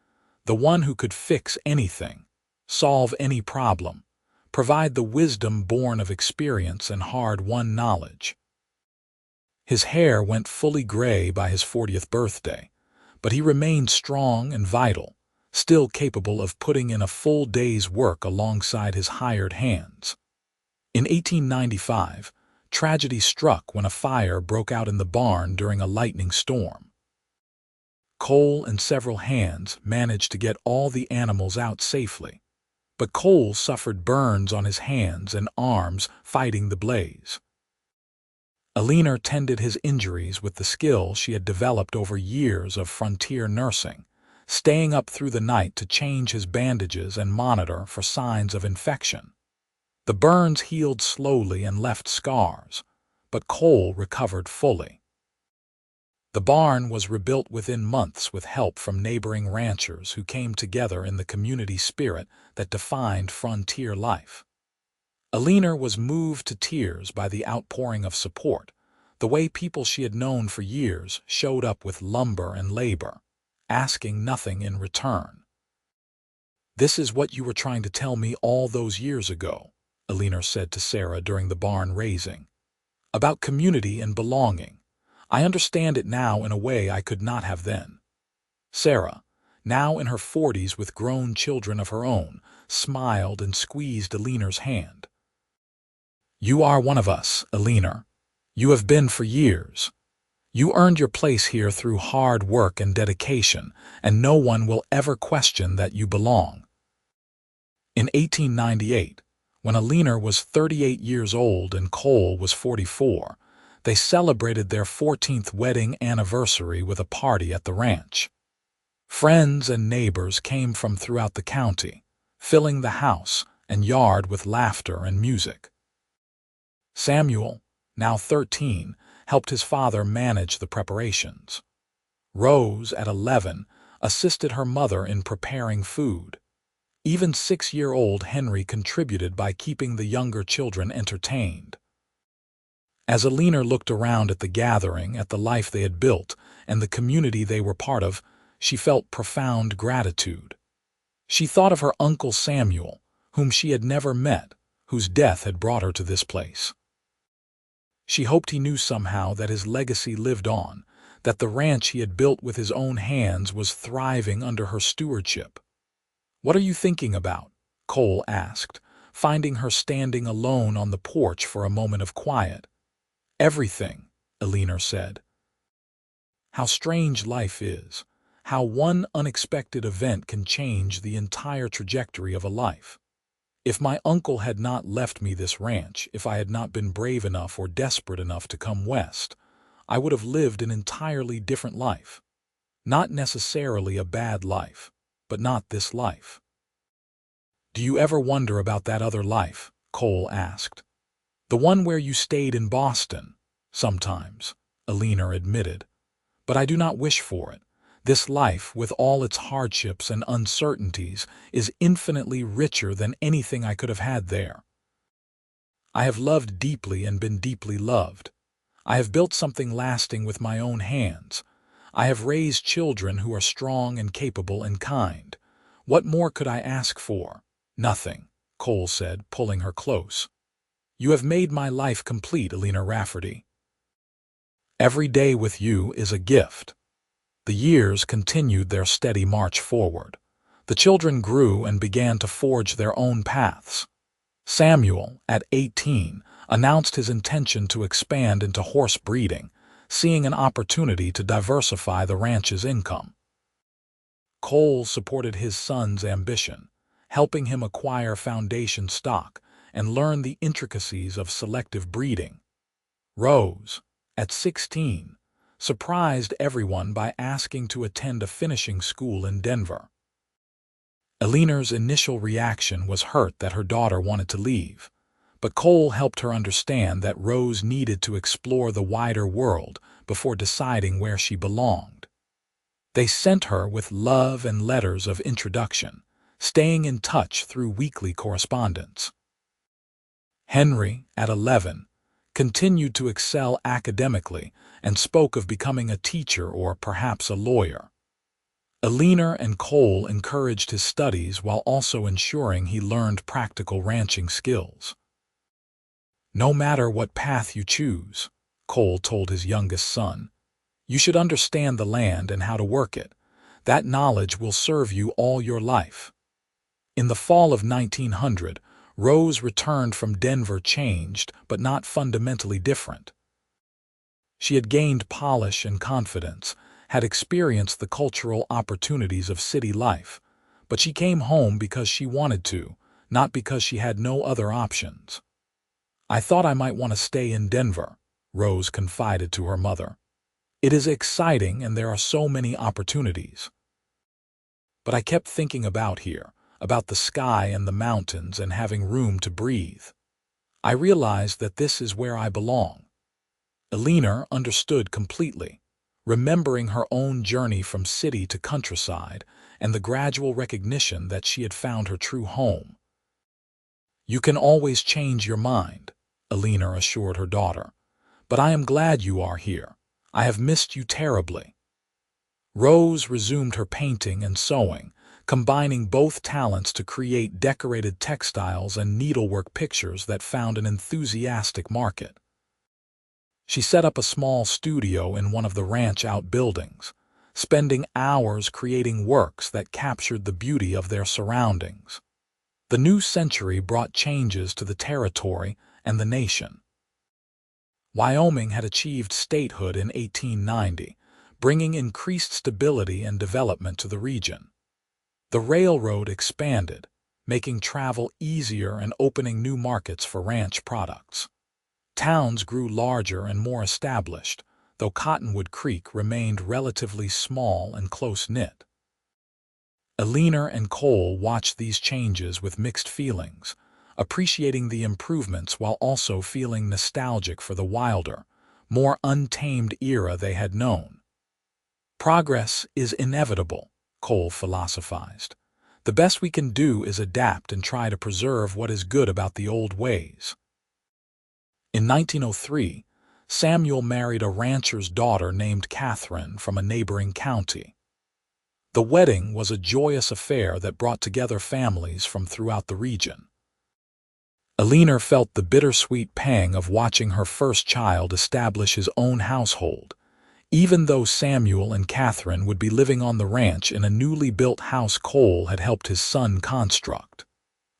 S1: the one who could fix anything, solve any problem, provide the wisdom born of experience and hard-won knowledge. His hair went fully gray by his 40th birthday, but he remained strong and vital, still capable of putting in a full day's work alongside his hired hands. In 1895, tragedy struck when a fire broke out in the barn during a lightning storm. Cole and several hands managed to get all the animals out safely, but Cole suffered burns on his hands and arms fighting the blaze. Alina tended his injuries with the skill she had developed over years of frontier nursing, staying up through the night to change his bandages and monitor for signs of infection. The burns healed slowly and left scars, but Cole recovered fully. The barn was rebuilt within months with help from neighboring ranchers who came together in the community spirit that defined frontier life. Alina was moved to tears by the outpouring of support, the way people she had known for years showed up with lumber and labor, asking nothing in return. "This is what you were trying to tell me all those years ago," Alina said to Sarah during the barn raising. "About community and belonging. I understand it now in a way I could not have then." Sarah, now in her 40s with grown children of her own, smiled and squeezed Alina's hand. "You are one of us, Alina. You have been for years. You earned your place here through hard work and dedication, and no one will ever question that you belong." In 1898, when Alina was 38 years old and Cole was 44, they celebrated their 14th wedding anniversary with a party at the ranch. Friends and neighbors came from throughout the county, filling the house and yard with laughter and music. Samuel, now 13, helped his father manage the preparations. Rose, at 11, assisted her mother in preparing food. Even 6-year-old Henry contributed by keeping the younger children entertained. As Alina looked around at the gathering, at the life they had built, and the community they were part of, she felt profound gratitude. She thought of her Uncle Samuel, whom she had never met, whose death had brought her to this place. She hoped he knew somehow that his legacy lived on, that the ranch he had built with his own hands was thriving under her stewardship. "What are you thinking about?" Cole asked, finding her standing alone on the porch for a moment of quiet. "Everything," Alina said. "How strange life is, how one unexpected event can change the entire trajectory of a life. If my uncle had not left me this ranch, if I had not been brave enough or desperate enough to come west, I would have lived an entirely different life. Not necessarily a bad life, but not this life." "Do you ever wonder about that other life?" Cole asked. "The one where you stayed in Boston?" "Sometimes," Alina admitted. "But I do not wish for it. This life, with all its hardships and uncertainties, is infinitely richer than anything I could have had there. I have loved deeply and been deeply loved. I have built something lasting with my own hands. I have raised children who are strong and capable and kind. What more could I ask for?" "Nothing," Cole said, pulling her close. "You have made my life complete, Alina Rafferty. Every day with you is a gift." The years continued their steady march forward. The children grew and began to forge their own paths. Samuel, at 18, announced his intention to expand into horse breeding, seeing an opportunity to diversify the ranch's income. Cole supported his son's ambition, helping him acquire foundation stock and learn the intricacies of selective breeding. Rose, at 16, surprised everyone by asking to attend a finishing school in Denver. Alina's initial reaction was hurt that her daughter wanted to leave, but Cole helped her understand that Rose needed to explore the wider world before deciding where she belonged. They sent her with love and letters of introduction, staying in touch through weekly correspondence. Henry, at 11, continued to excel academically and spoke of becoming a teacher or perhaps a lawyer. Aliner and Cole encouraged his studies while also ensuring he learned practical ranching skills. "No matter what path you choose," Cole told his youngest son, "you should understand the land and how to work it. That knowledge will serve you all your life." In the fall of 1900, Rose returned from Denver changed but not fundamentally different. She had gained polish and confidence, had experienced the cultural opportunities of city life, but she came home because she wanted to, not because she had no other options. "I thought I might want to stay in Denver," Rose confided to her mother. "It is exciting and there are so many opportunities. But I kept thinking about here, about the sky and the mountains and having room to breathe. I realized that this is where I belong." Aliner understood completely, remembering her own journey from city to countryside and the gradual recognition that she had found her true home. "You can always change your mind," Aliner assured her daughter, "but I am glad you are here. I have missed you terribly." Rose resumed her painting and sewing, combining both talents to create decorated textiles and needlework pictures that found an enthusiastic market. She set up a small studio in one of the ranch outbuildings, spending hours creating works that captured the beauty of their surroundings. The new century brought changes to the territory and the nation. Wyoming had achieved statehood in 1890, bringing increased stability and development to the region. The railroad expanded, making travel easier and opening new markets for ranch products. Towns grew larger and more established, though Cottonwood Creek remained relatively small and close-knit. Aliner and Cole watched these changes with mixed feelings, appreciating the improvements while also feeling nostalgic for the wilder, more untamed era they had known. "Progress is inevitable," Cole philosophized. "The best we can do is adapt and try to preserve what is good about the old ways." In 1903, Samuel married a rancher's daughter named Catherine from a neighboring county. The wedding was a joyous affair that brought together families from throughout the region. Aliner felt the bittersweet pang of watching her first child establish his own household, even though Samuel and Catherine would be living on the ranch in a newly built house Cole had helped his son construct.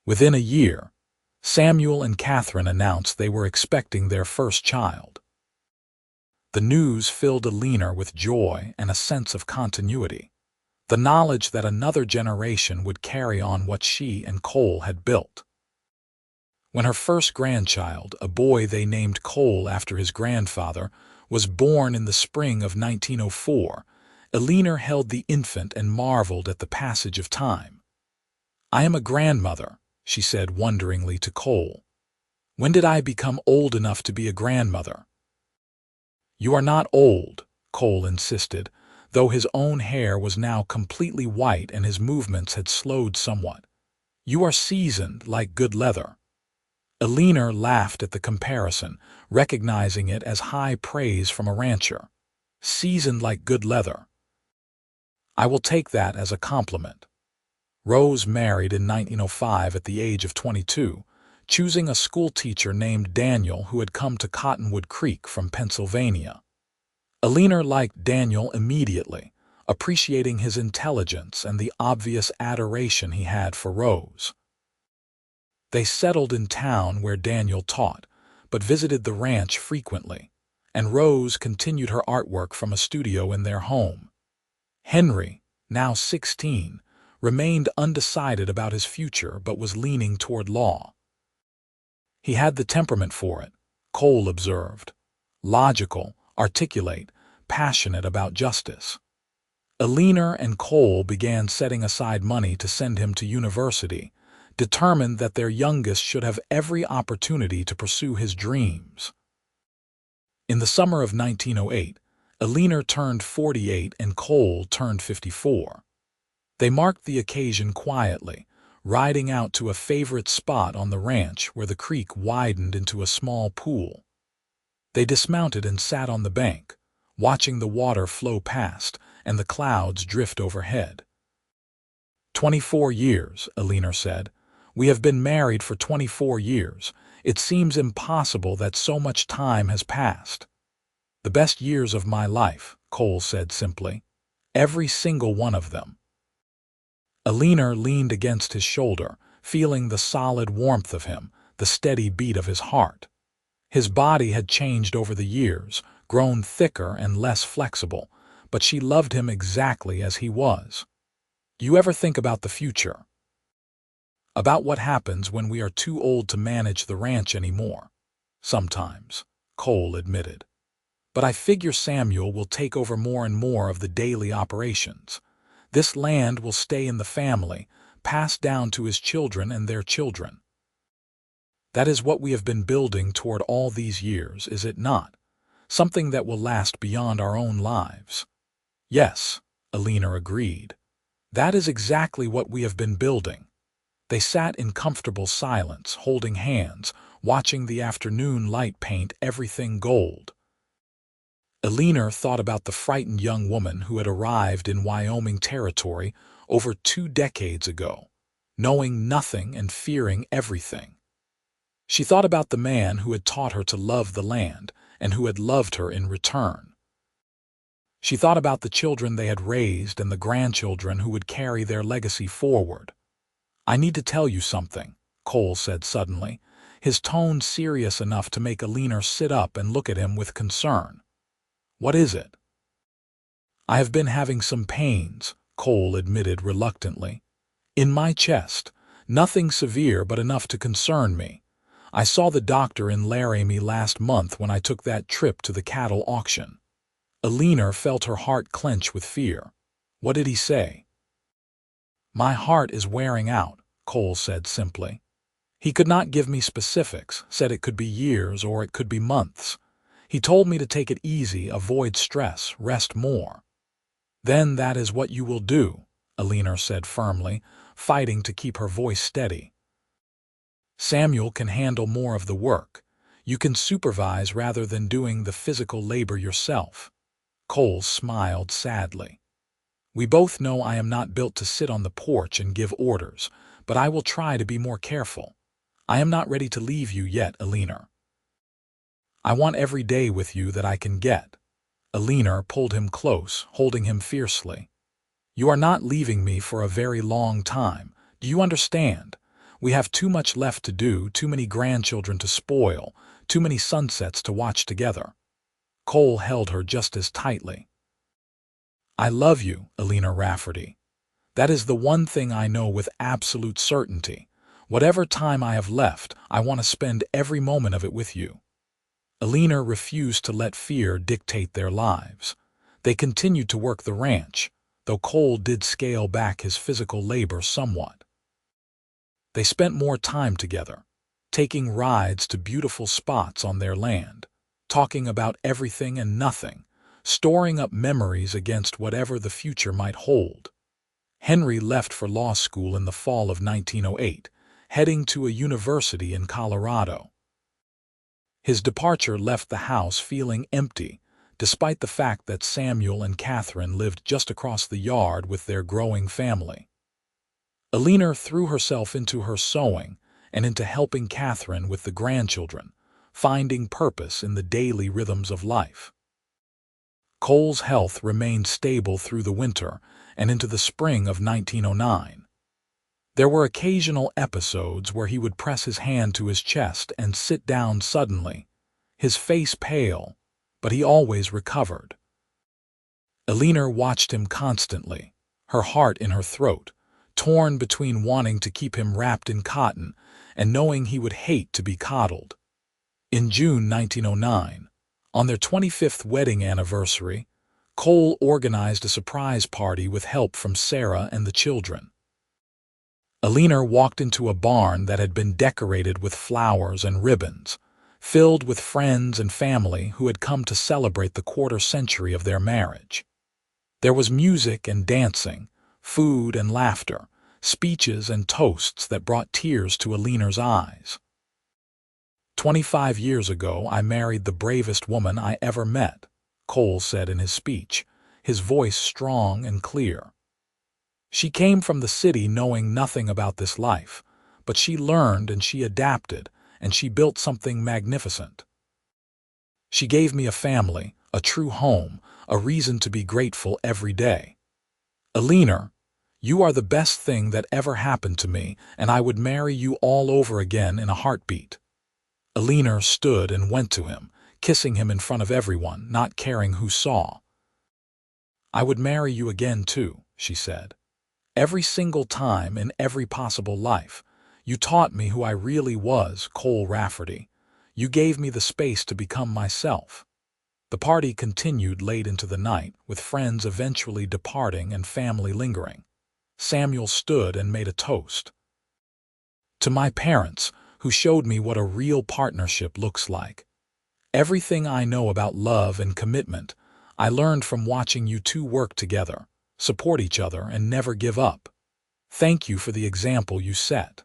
S1: Within a year, Samuel and Catherine announced they were expecting their first child. The news filled Aliner with joy and a sense of continuity, the knowledge that another generation would carry on what she and Cole had built. When her first grandchild, a boy they named Cole after his grandfather, was born in the spring of 1904, Aliner held the infant and marveled at the passage of time. "I am a grandmother," she said wonderingly to Cole. "When did I become old enough to be a grandmother?" "You are not old," Cole insisted, though his own hair was now completely white and his movements had slowed somewhat. "You are seasoned like good leather." Aliner laughed at the comparison, recognizing it as high praise from a rancher. "Seasoned like good leather. I will take that as a compliment." Rose married in 1905 at the age of 22, choosing a schoolteacher named Daniel who had come to Cottonwood Creek from Pennsylvania. Aliner liked Daniel immediately, appreciating his intelligence and the obvious adoration he had for Rose. They settled in town where Daniel taught, but visited the ranch frequently, and Rose continued her artwork from a studio in their home. Henry, now 16, remained undecided about his future but was leaning toward law. He had the temperament for it, Cole observed. Logical, articulate, passionate about justice. Aliner and Cole began setting aside money to send him to university, determined that their youngest should have every opportunity to pursue his dreams. In the summer of 1908, Aliner turned 48 and Cole turned 54. They marked the occasion quietly, riding out to a favorite spot on the ranch where the creek widened into a small pool. They dismounted and sat on the bank, watching the water flow past and the clouds drift overhead. 24 years, Alina said. We have been married for 24 years. It seems impossible that so much time has passed. The best years of my life, Cole said simply. Every single one of them. Alina leaned against his shoulder, feeling the solid warmth of him, the steady beat of his heart. His body had changed over the years, grown thicker and less flexible, but she loved him exactly as he was. You ever think about the future? About what happens when we are too old to manage the ranch anymore? Sometimes, Cole admitted. But I figure Samuel will take over more and more of the daily operations. This land will stay in the family, passed down to his children and their children. That is what we have been building toward all these years, is it not? Something that will last beyond our own lives. Yes, Alina agreed. That is exactly what we have been building. They sat in comfortable silence, holding hands, watching the afternoon light paint everything gold. Alina thought about the frightened young woman who had arrived in Wyoming territory over 2 decades ago, knowing nothing and fearing everything. She thought about the man who had taught her to love the land and who had loved her in return. She thought about the children they had raised and the grandchildren who would carry their legacy forward. I need to tell you something, Cole said suddenly, his tone serious enough to make Alina sit up and look at him with concern. What is it? I have been having some pains, Cole admitted reluctantly. In my chest, nothing severe but enough to concern me. I saw the doctor in Laramie last month when I took that trip to the cattle auction. Alina felt her heart clench with fear. What did he say? My heart is wearing out, Cole said simply. He could not give me specifics, said it could be years or it could be months. He told me to take it easy, avoid stress, rest more. Then that is what you will do, Alina said firmly, fighting to keep her voice steady. Samuel can handle more of the work. You can supervise rather than doing the physical labor yourself. Cole smiled sadly. We both know I am not built to sit on the porch and give orders, but I will try to be more careful. I am not ready to leave you yet, Alina. I want every day with you that I can get. Alina pulled him close, holding him fiercely. You are not leaving me for a very long time. Do you understand? We have too much left to do, too many grandchildren to spoil, too many sunsets to watch together. Cole held her just as tightly. I love you, Alina Rafferty. That is the one thing I know with absolute certainty. Whatever time I have left, I want to spend every moment of it with you. Alina refused to let fear dictate their lives. They continued to work the ranch, though Cole did scale back his physical labor somewhat. They spent more time together, taking rides to beautiful spots on their land, talking about everything and nothing, storing up memories against whatever the future might hold. Henry left for law school in the fall of 1908, heading to a university in Colorado. His departure left the house feeling empty, despite the fact that Samuel and Catherine lived just across the yard with their growing family. Alina threw herself into her sewing and into helping Catherine with the grandchildren, finding purpose in the daily rhythms of life. Cole's health remained stable through the winter and into the spring of 1909. There were occasional episodes where he would press his hand to his chest and sit down suddenly, his face pale, but he always recovered. Alina watched him constantly, her heart in her throat, torn between wanting to keep him wrapped in cotton and knowing he would hate to be coddled. In June 1909, on their 25th wedding anniversary, Cole organized a surprise party with help from Sarah and the children. Alina walked into a barn that had been decorated with flowers and ribbons, filled with friends and family who had come to celebrate the quarter-century of their marriage. There was music and dancing, food and laughter, speeches and toasts that brought tears to Alina's eyes. 25 years ago, I married the bravest woman I ever met, Cole said in his speech, his voice strong and clear. She came from the city knowing nothing about this life, but she learned and she adapted, and she built something magnificent. She gave me a family, a true home, a reason to be grateful every day. Alina, you are the best thing that ever happened to me, and I would marry you all over again in a heartbeat. Alina stood and went to him, kissing him in front of everyone, not caring who saw. I would marry you again too, she said. Every single time in every possible life. You taught me who I really was, Cole Rafferty. You gave me the space to become myself. The party continued late into the night, with friends eventually departing and family lingering. Samuel stood and made a toast. To my parents, who showed me what a real partnership looks like. Everything I know about love and commitment, I learned from watching you two work together, support each other, and never give up. Thank you for the example you set.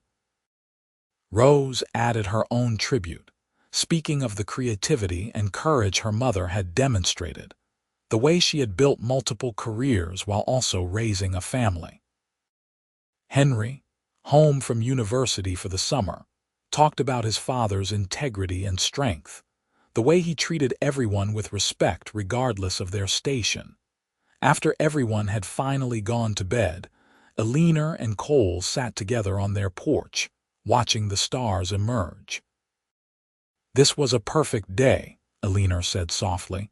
S1: Rose added her own tribute, speaking of the creativity and courage her mother had demonstrated, the way she had built multiple careers while also raising a family. Henry, home from university for the summer, talked about his father's integrity and strength, the way he treated everyone with respect regardless of their station. After everyone had finally gone to bed, Alina and Cole sat together on their porch, watching the stars emerge. This was a perfect day, Alina said softly.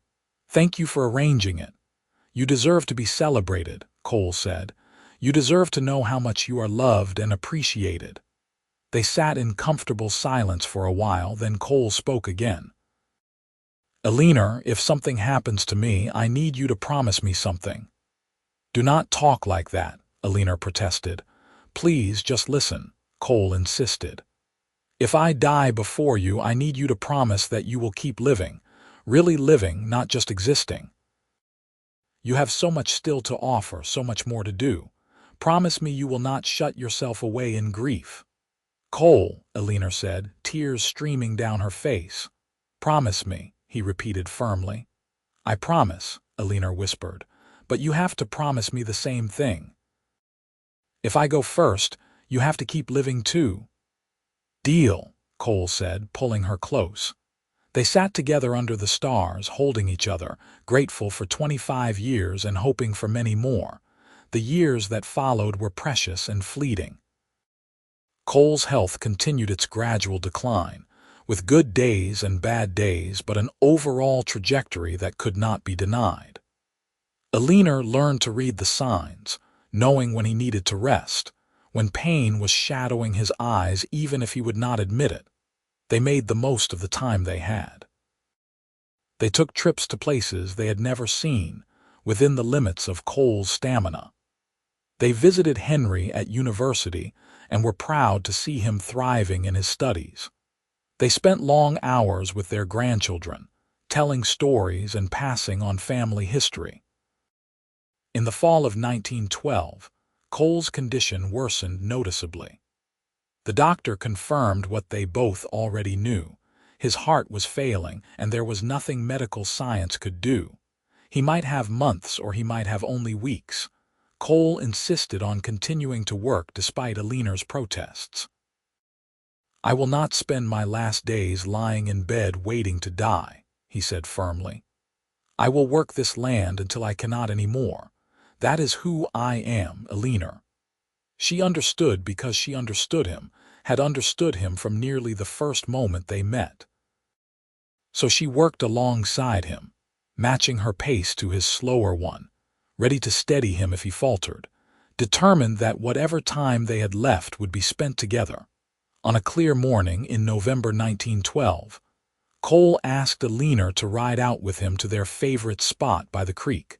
S1: Thank you for arranging it. You deserve to be celebrated, Cole said. You deserve to know how much you are loved and appreciated. They sat in comfortable silence for a while, then Cole spoke again. Alina, if something happens to me, I need you to promise me something. Do not talk like that, Alina protested. Please just listen, Cole insisted. If I die before you, I need you to promise that you will keep living, really living, not just existing. You have so much still to offer, so much more to do. Promise me you will not shut yourself away in grief. Cole, Alina said, tears streaming down her face. Promise me, he repeated firmly. I promise, Alina whispered, but you have to promise me the same thing. If I go first, you have to keep living too. Deal, Cole said, pulling her close. They sat together under the stars, holding each other, grateful for 25 years and hoping for many more. The years that followed were precious and fleeting. Cole's health continued its gradual decline, with good days and bad days, but an overall trajectory that could not be denied. Alina learned to read the signs, knowing when he needed to rest, when pain was shadowing his eyes even if he would not admit it. They made the most of the time they had. They took trips to places they had never seen, within the limits of Cole's stamina. They visited Henry at university and were proud to see him thriving in his studies. They spent long hours with their grandchildren, telling stories and passing on family history. In the fall of 1912, Cole's condition worsened noticeably. The doctor confirmed what they both already knew. His heart was failing, and there was nothing medical science could do. He might have months or he might have only weeks. Cole insisted on continuing to work despite Alina's protests. I will not spend my last days lying in bed waiting to die, he said firmly. I will work this land until I cannot any more. That is who I am, Alina. She understood because she understood him, had understood him from nearly the first moment they met. So she worked alongside him, matching her pace to his slower one, ready to steady him if he faltered, determined that whatever time they had left would be spent together. On a clear morning in November 1912, Cole asked Alina to ride out with him to their favorite spot by the creek.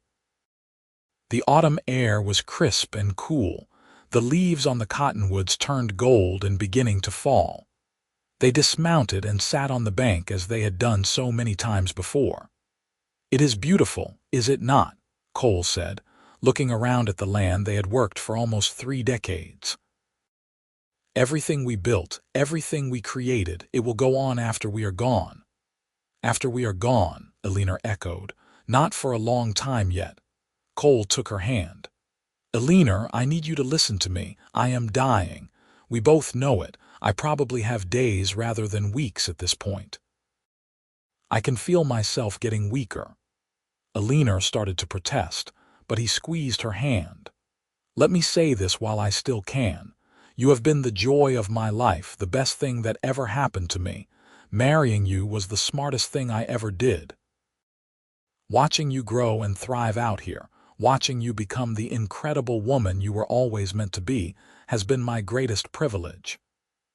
S1: The autumn air was crisp and cool. The leaves on the cottonwoods turned gold and beginning to fall. They dismounted and sat on the bank as they had done so many times before. It is beautiful, is it not? Cole said, looking around at the land they had worked for almost 3 decades. Everything we built, everything we created, it will go on after we are gone. After we are gone, Alina echoed, not for a long time yet. Cole took her hand. "Eleanor, I need you to listen to me. I am dying. We both know it. I probably have days rather than weeks at this point. I can feel myself getting weaker." Eleanor started to protest, but he squeezed her hand. "Let me say this while I still can. You have been the joy of my life, the best thing that ever happened to me. Marrying you was the smartest thing I ever did. Watching you grow and thrive out here, watching you become the incredible woman you were always meant to be, has been my greatest privilege."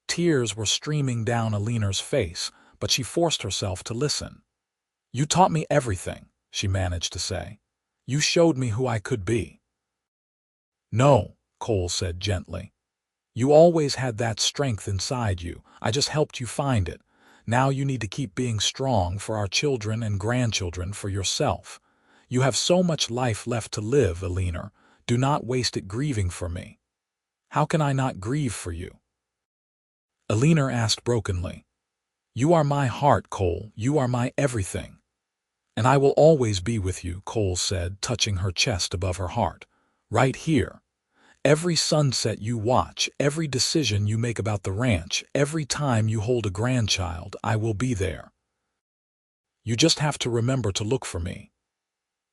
S1: Tears were streaming down Eleanor's face, but she forced herself to listen. "You taught me everything," she managed to say. "You showed me who I could be." "No," Cole said gently. "You always had that strength inside you. I just helped you find it. Now you need to keep being strong for our children and grandchildren, for yourself. You have so much life left to live, Eleanor. Do not waste it grieving for me." "How can I not grieve for you?" Eleanor asked brokenly. "You are my heart, Cole. You are my everything." "And I will always be with you," Cole said, touching her chest above her heart. "Right here. Every sunset you watch, every decision you make about the ranch, every time you hold a grandchild, I will be there. You just have to remember to look for me."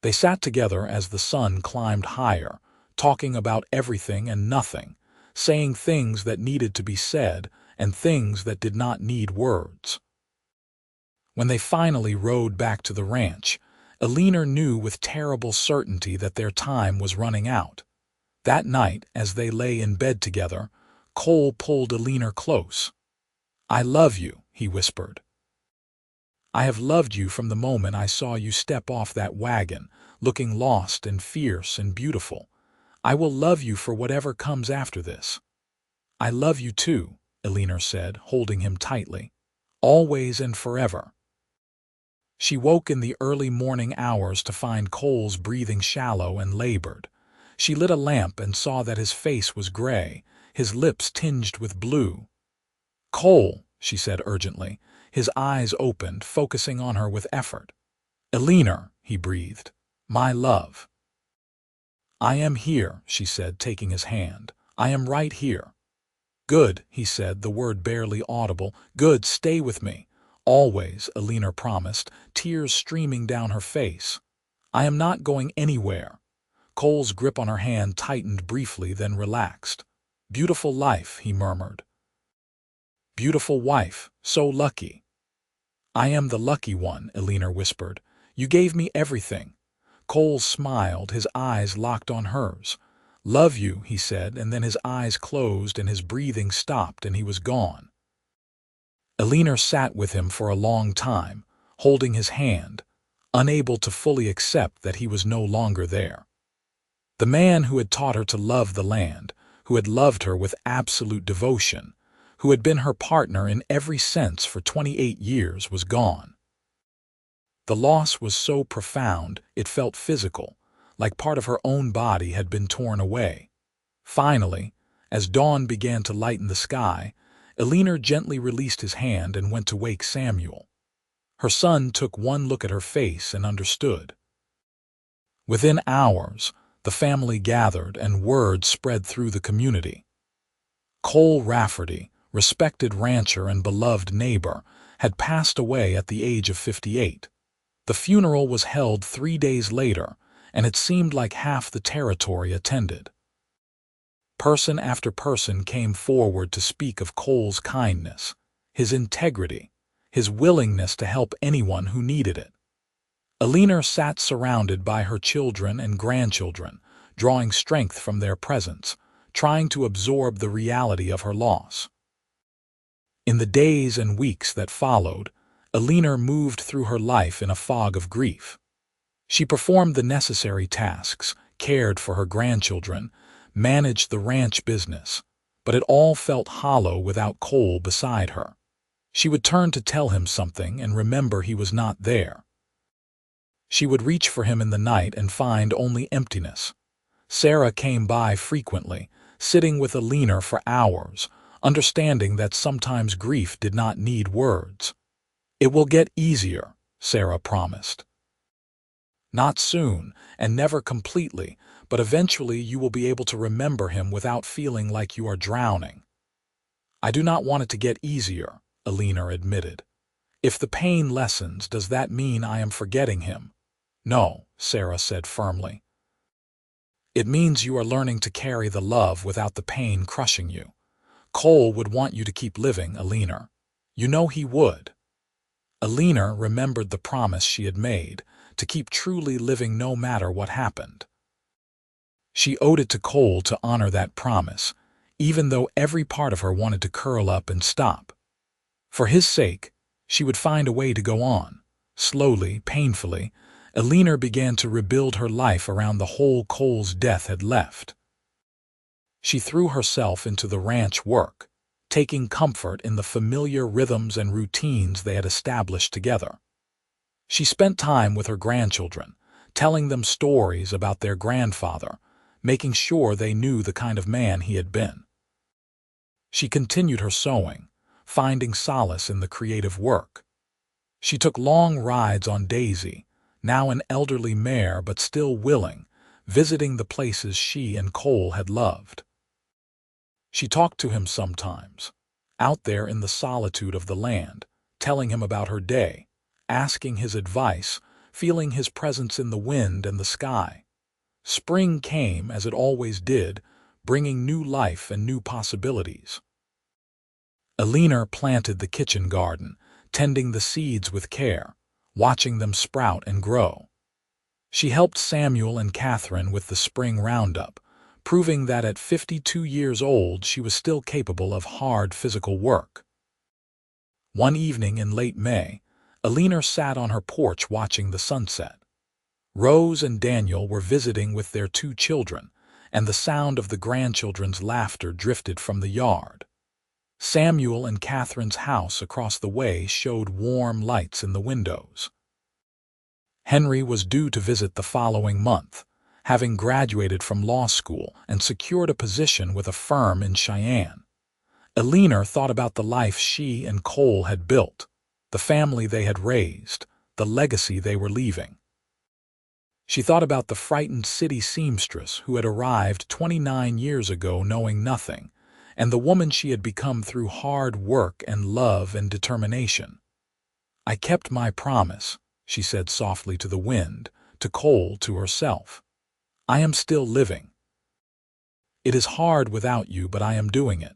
S1: They sat together as the sun climbed higher, talking about everything and nothing, saying things that needed to be said and things that did not need words. When they finally rode back to the ranch, Eleanor knew with terrible certainty that their time was running out. That night, as they lay in bed together, Cole pulled Eleanor close. "I love you," he whispered. "I have loved you from the moment I saw you step off that wagon, looking lost and fierce and beautiful. I will love you for whatever comes after this." "I love you too," Eleanor said, holding him tightly. "Always and forever." She woke in the early morning hours to find Cole's breathing shallow and labored. She lit a lamp and saw that his face was gray, his lips tinged with blue. "Cole," she said urgently. His eyes opened, focusing on her with effort. "Eleanor," he breathed. "My love." "I am here," she said, taking his hand. "I am right here." "Good," he said, the word barely audible. "Good, stay with me." "Always," Eleanor promised, tears streaming down her face. "I am not going anywhere." Cole's grip on her hand tightened briefly, then relaxed. "Beautiful life," he murmured. "Beautiful wife, so lucky." "I am the lucky one," Eleanor whispered. "You gave me everything." Cole smiled, his eyes locked on hers. "Love you," he said, and then his eyes closed and his breathing stopped and he was gone. Eleanor sat with him for a long time, holding his hand, unable to fully accept that he was no longer there. The man who had taught her to love the land, who had loved her with absolute devotion, who had been her partner in every sense for 28 years, was gone. The loss was so profound it felt physical, like part of her own body had been torn away. Finally, as dawn began to lighten the sky, Eleanor gently released his hand and went to wake Samuel. Her son took one look at her face and understood. Within hours, the family gathered and word spread through the community. Cole Rafferty, respected rancher and beloved neighbor, had passed away at the age of 58. The funeral was held 3 days later, and it seemed like half the territory attended. Person after person came forward to speak of Cole's kindness, his integrity, his willingness to help anyone who needed it. Eleanor sat surrounded by her children and grandchildren, drawing strength from their presence, trying to absorb the reality of her loss. In the days and weeks that followed, Eleanor moved through her life in a fog of grief. She performed the necessary tasks, cared for her grandchildren, managed the ranch business, but it all felt hollow without Cole beside her. She would turn to tell him something and remember he was not there. She would reach for him in the night and find only emptiness. Sarah came by frequently, sitting with Eleanor for hours, understanding that sometimes grief did not need words. "It will get easier," Sarah promised. Not soon, and never completely, but eventually you will be able to remember him without feeling like you are drowning. I do not want it to get easier, Alina admitted. If the pain lessens, does that mean I am forgetting him? No, Sarah said firmly. It means you are learning to carry the love without the pain crushing you. Cole would want you to keep living, Alina. You know he would. Alina remembered the promise she had made, to keep truly living no matter what happened. She owed it to Cole to honor that promise, even though every part of her wanted to curl up and stop. For his sake, she would find a way to go on. Slowly, painfully, Alina began to rebuild her life around the hole Cole's death had left. She threw herself into the ranch work, taking comfort in the familiar rhythms and routines they had established together. She spent time with her grandchildren, telling them stories about their grandfather, making sure they knew the kind of man he had been. She continued her sewing, finding solace in the creative work. She took long rides on Daisy, now an elderly mare but still willing, visiting the places she and Cole had loved. She talked to him sometimes, out there in the solitude of the land, telling him about her day, asking his advice, feeling his presence in the wind and the sky. Spring came, as it always did, bringing new life and new possibilities. Alina planted the kitchen garden, tending the seeds with care, watching them sprout and grow. She helped Samuel and Catherine with the spring roundup, proving that at 52 years old she was still capable of hard physical work. One evening in late May, Alina sat on her porch watching the sunset. Rose and Daniel were visiting with their 2 children, and the sound of the grandchildren's laughter drifted from the yard. Samuel and Catherine's house across the way showed warm lights in the windows. Henry was due to visit the following month, having graduated from law school and secured a position with a firm in Cheyenne. Alina thought about the life she and Cole had built, the family they had raised, the legacy they were leaving. She thought about the frightened city seamstress who had arrived 29 years ago knowing nothing, and the woman she had become through hard work and love and determination. I kept my promise, she said softly to the wind, to Cole, to herself. I am still living. It is hard without you, but I am doing it.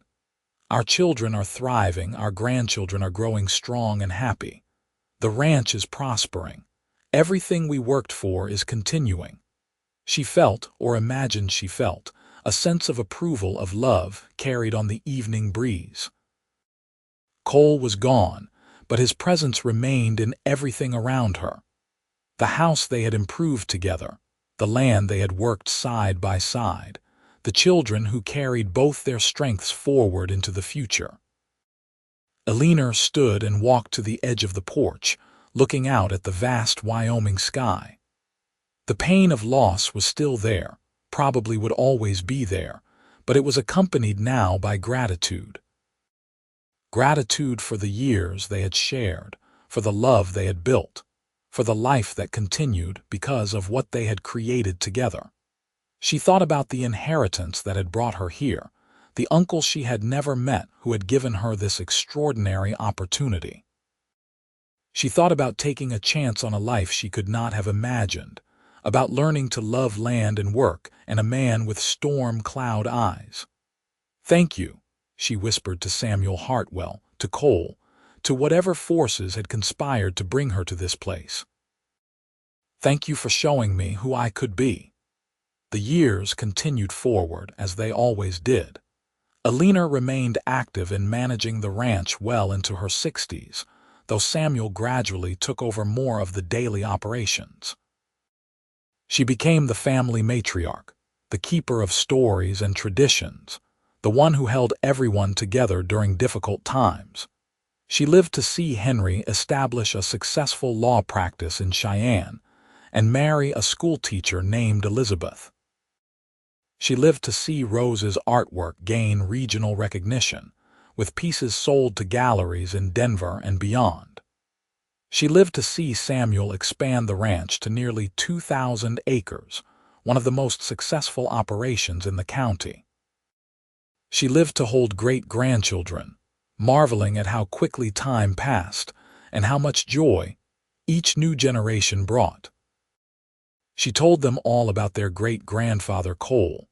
S1: Our children are thriving, our grandchildren are growing strong and happy. The ranch is prospering. Everything we worked for is continuing. She felt, or imagined she felt, a sense of approval, of love, carried on the evening breeze. Cole was gone, but his presence remained in everything around her. The house they had improved together, the land they had worked side by side, the children who carried both their strengths forward into the future. Alina stood and walked to the edge of the porch, looking out at the vast Wyoming sky. The pain of loss was still there, probably would always be there, but it was accompanied now by gratitude. Gratitude for the years they had shared, for the love they had built, for the life that continued because of what they had created together. She thought about the inheritance that had brought her here, the uncle she had never met who had given her this extraordinary opportunity. She thought about taking a chance on a life she could not have imagined, about learning to love land and work and a man with storm-cloud eyes. Thank you, she whispered to Samuel Hartwell, to Cole, to whatever forces had conspired to bring her to this place. Thank you for showing me who I could be. The years continued forward, as they always did. Alina remained active in managing the ranch well into her 60s, though Samuel gradually took over more of the daily operations. She became the family matriarch, the keeper of stories and traditions, the one who held everyone together during difficult times. She lived to see Henry establish a successful law practice in Cheyenne and marry a schoolteacher named Elizabeth. She lived to see Rose's artwork gain regional recognition, with pieces sold to galleries in Denver and beyond. She lived to see Samuel expand the ranch to nearly 2,000 acres, one of the most successful operations in the county. She lived to hold great-grandchildren, marveling at how quickly time passed and how much joy each new generation brought. She told them all about their great-grandfather Cole,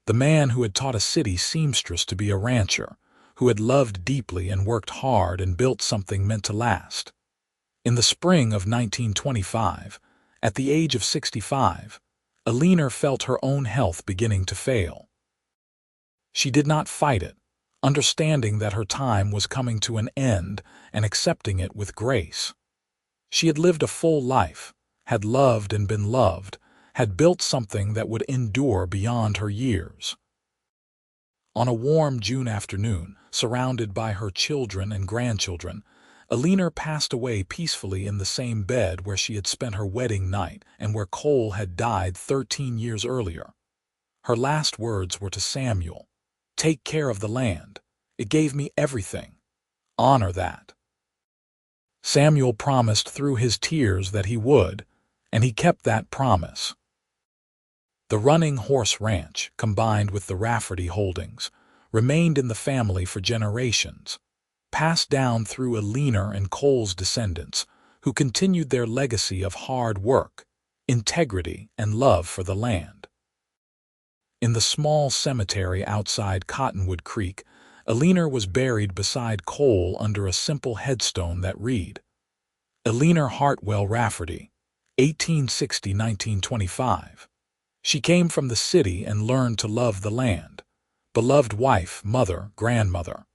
S1: the man who had taught a city seamstress to be a rancher, who had loved deeply and worked hard and built something meant to last. In the spring of 1925, at the age of 65, Alina felt her own health beginning to fail. She did not fight it, understanding that her time was coming to an end and accepting it with grace. She had lived a full life, had loved and been loved, had built something that would endure beyond her years. On a warm June afternoon, surrounded by her children and grandchildren, Alina passed away peacefully in the same bed where she had spent her wedding night and where Cole had died 13 years earlier. Her last words were to Samuel, "Take care of the land. It gave me everything. Honor that." Samuel promised through his tears that he would, and he kept that promise. The Running Horse Ranch, combined with the Rafferty holdings, remained in the family for generations, passed down through Alina and Cole's descendants, who continued their legacy of hard work, integrity, and love for the land. In the small cemetery outside Cottonwood Creek, Alina was buried beside Cole under a simple headstone that read, Alina Hartwell Rafferty, 1860–1925. She came from the city and learned to love the land. Beloved wife, mother, grandmother.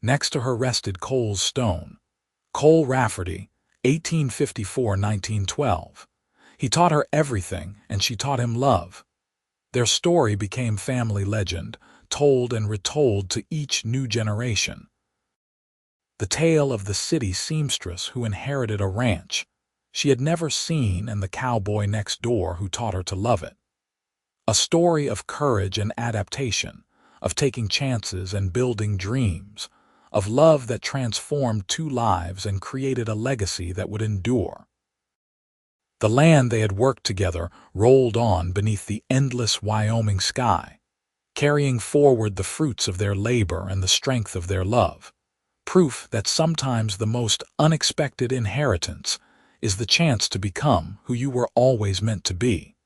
S1: Next to her rested Cole's stone. Cole Rafferty, 1854–1912. He taught her everything, and she taught him love. Their story became family legend, told and retold to each new generation. The tale of the city seamstress who inherited a ranch she had never seen and the cowboy next door who taught her to love it. A story of courage and adaptation, of taking chances and building dreams, of love that transformed two lives and created a legacy that would endure. The land they had worked together rolled on beneath the endless Wyoming sky, carrying forward the fruits of their labor and the strength of their love, proof that sometimes the most unexpected inheritance is the chance to become who you were always meant to be.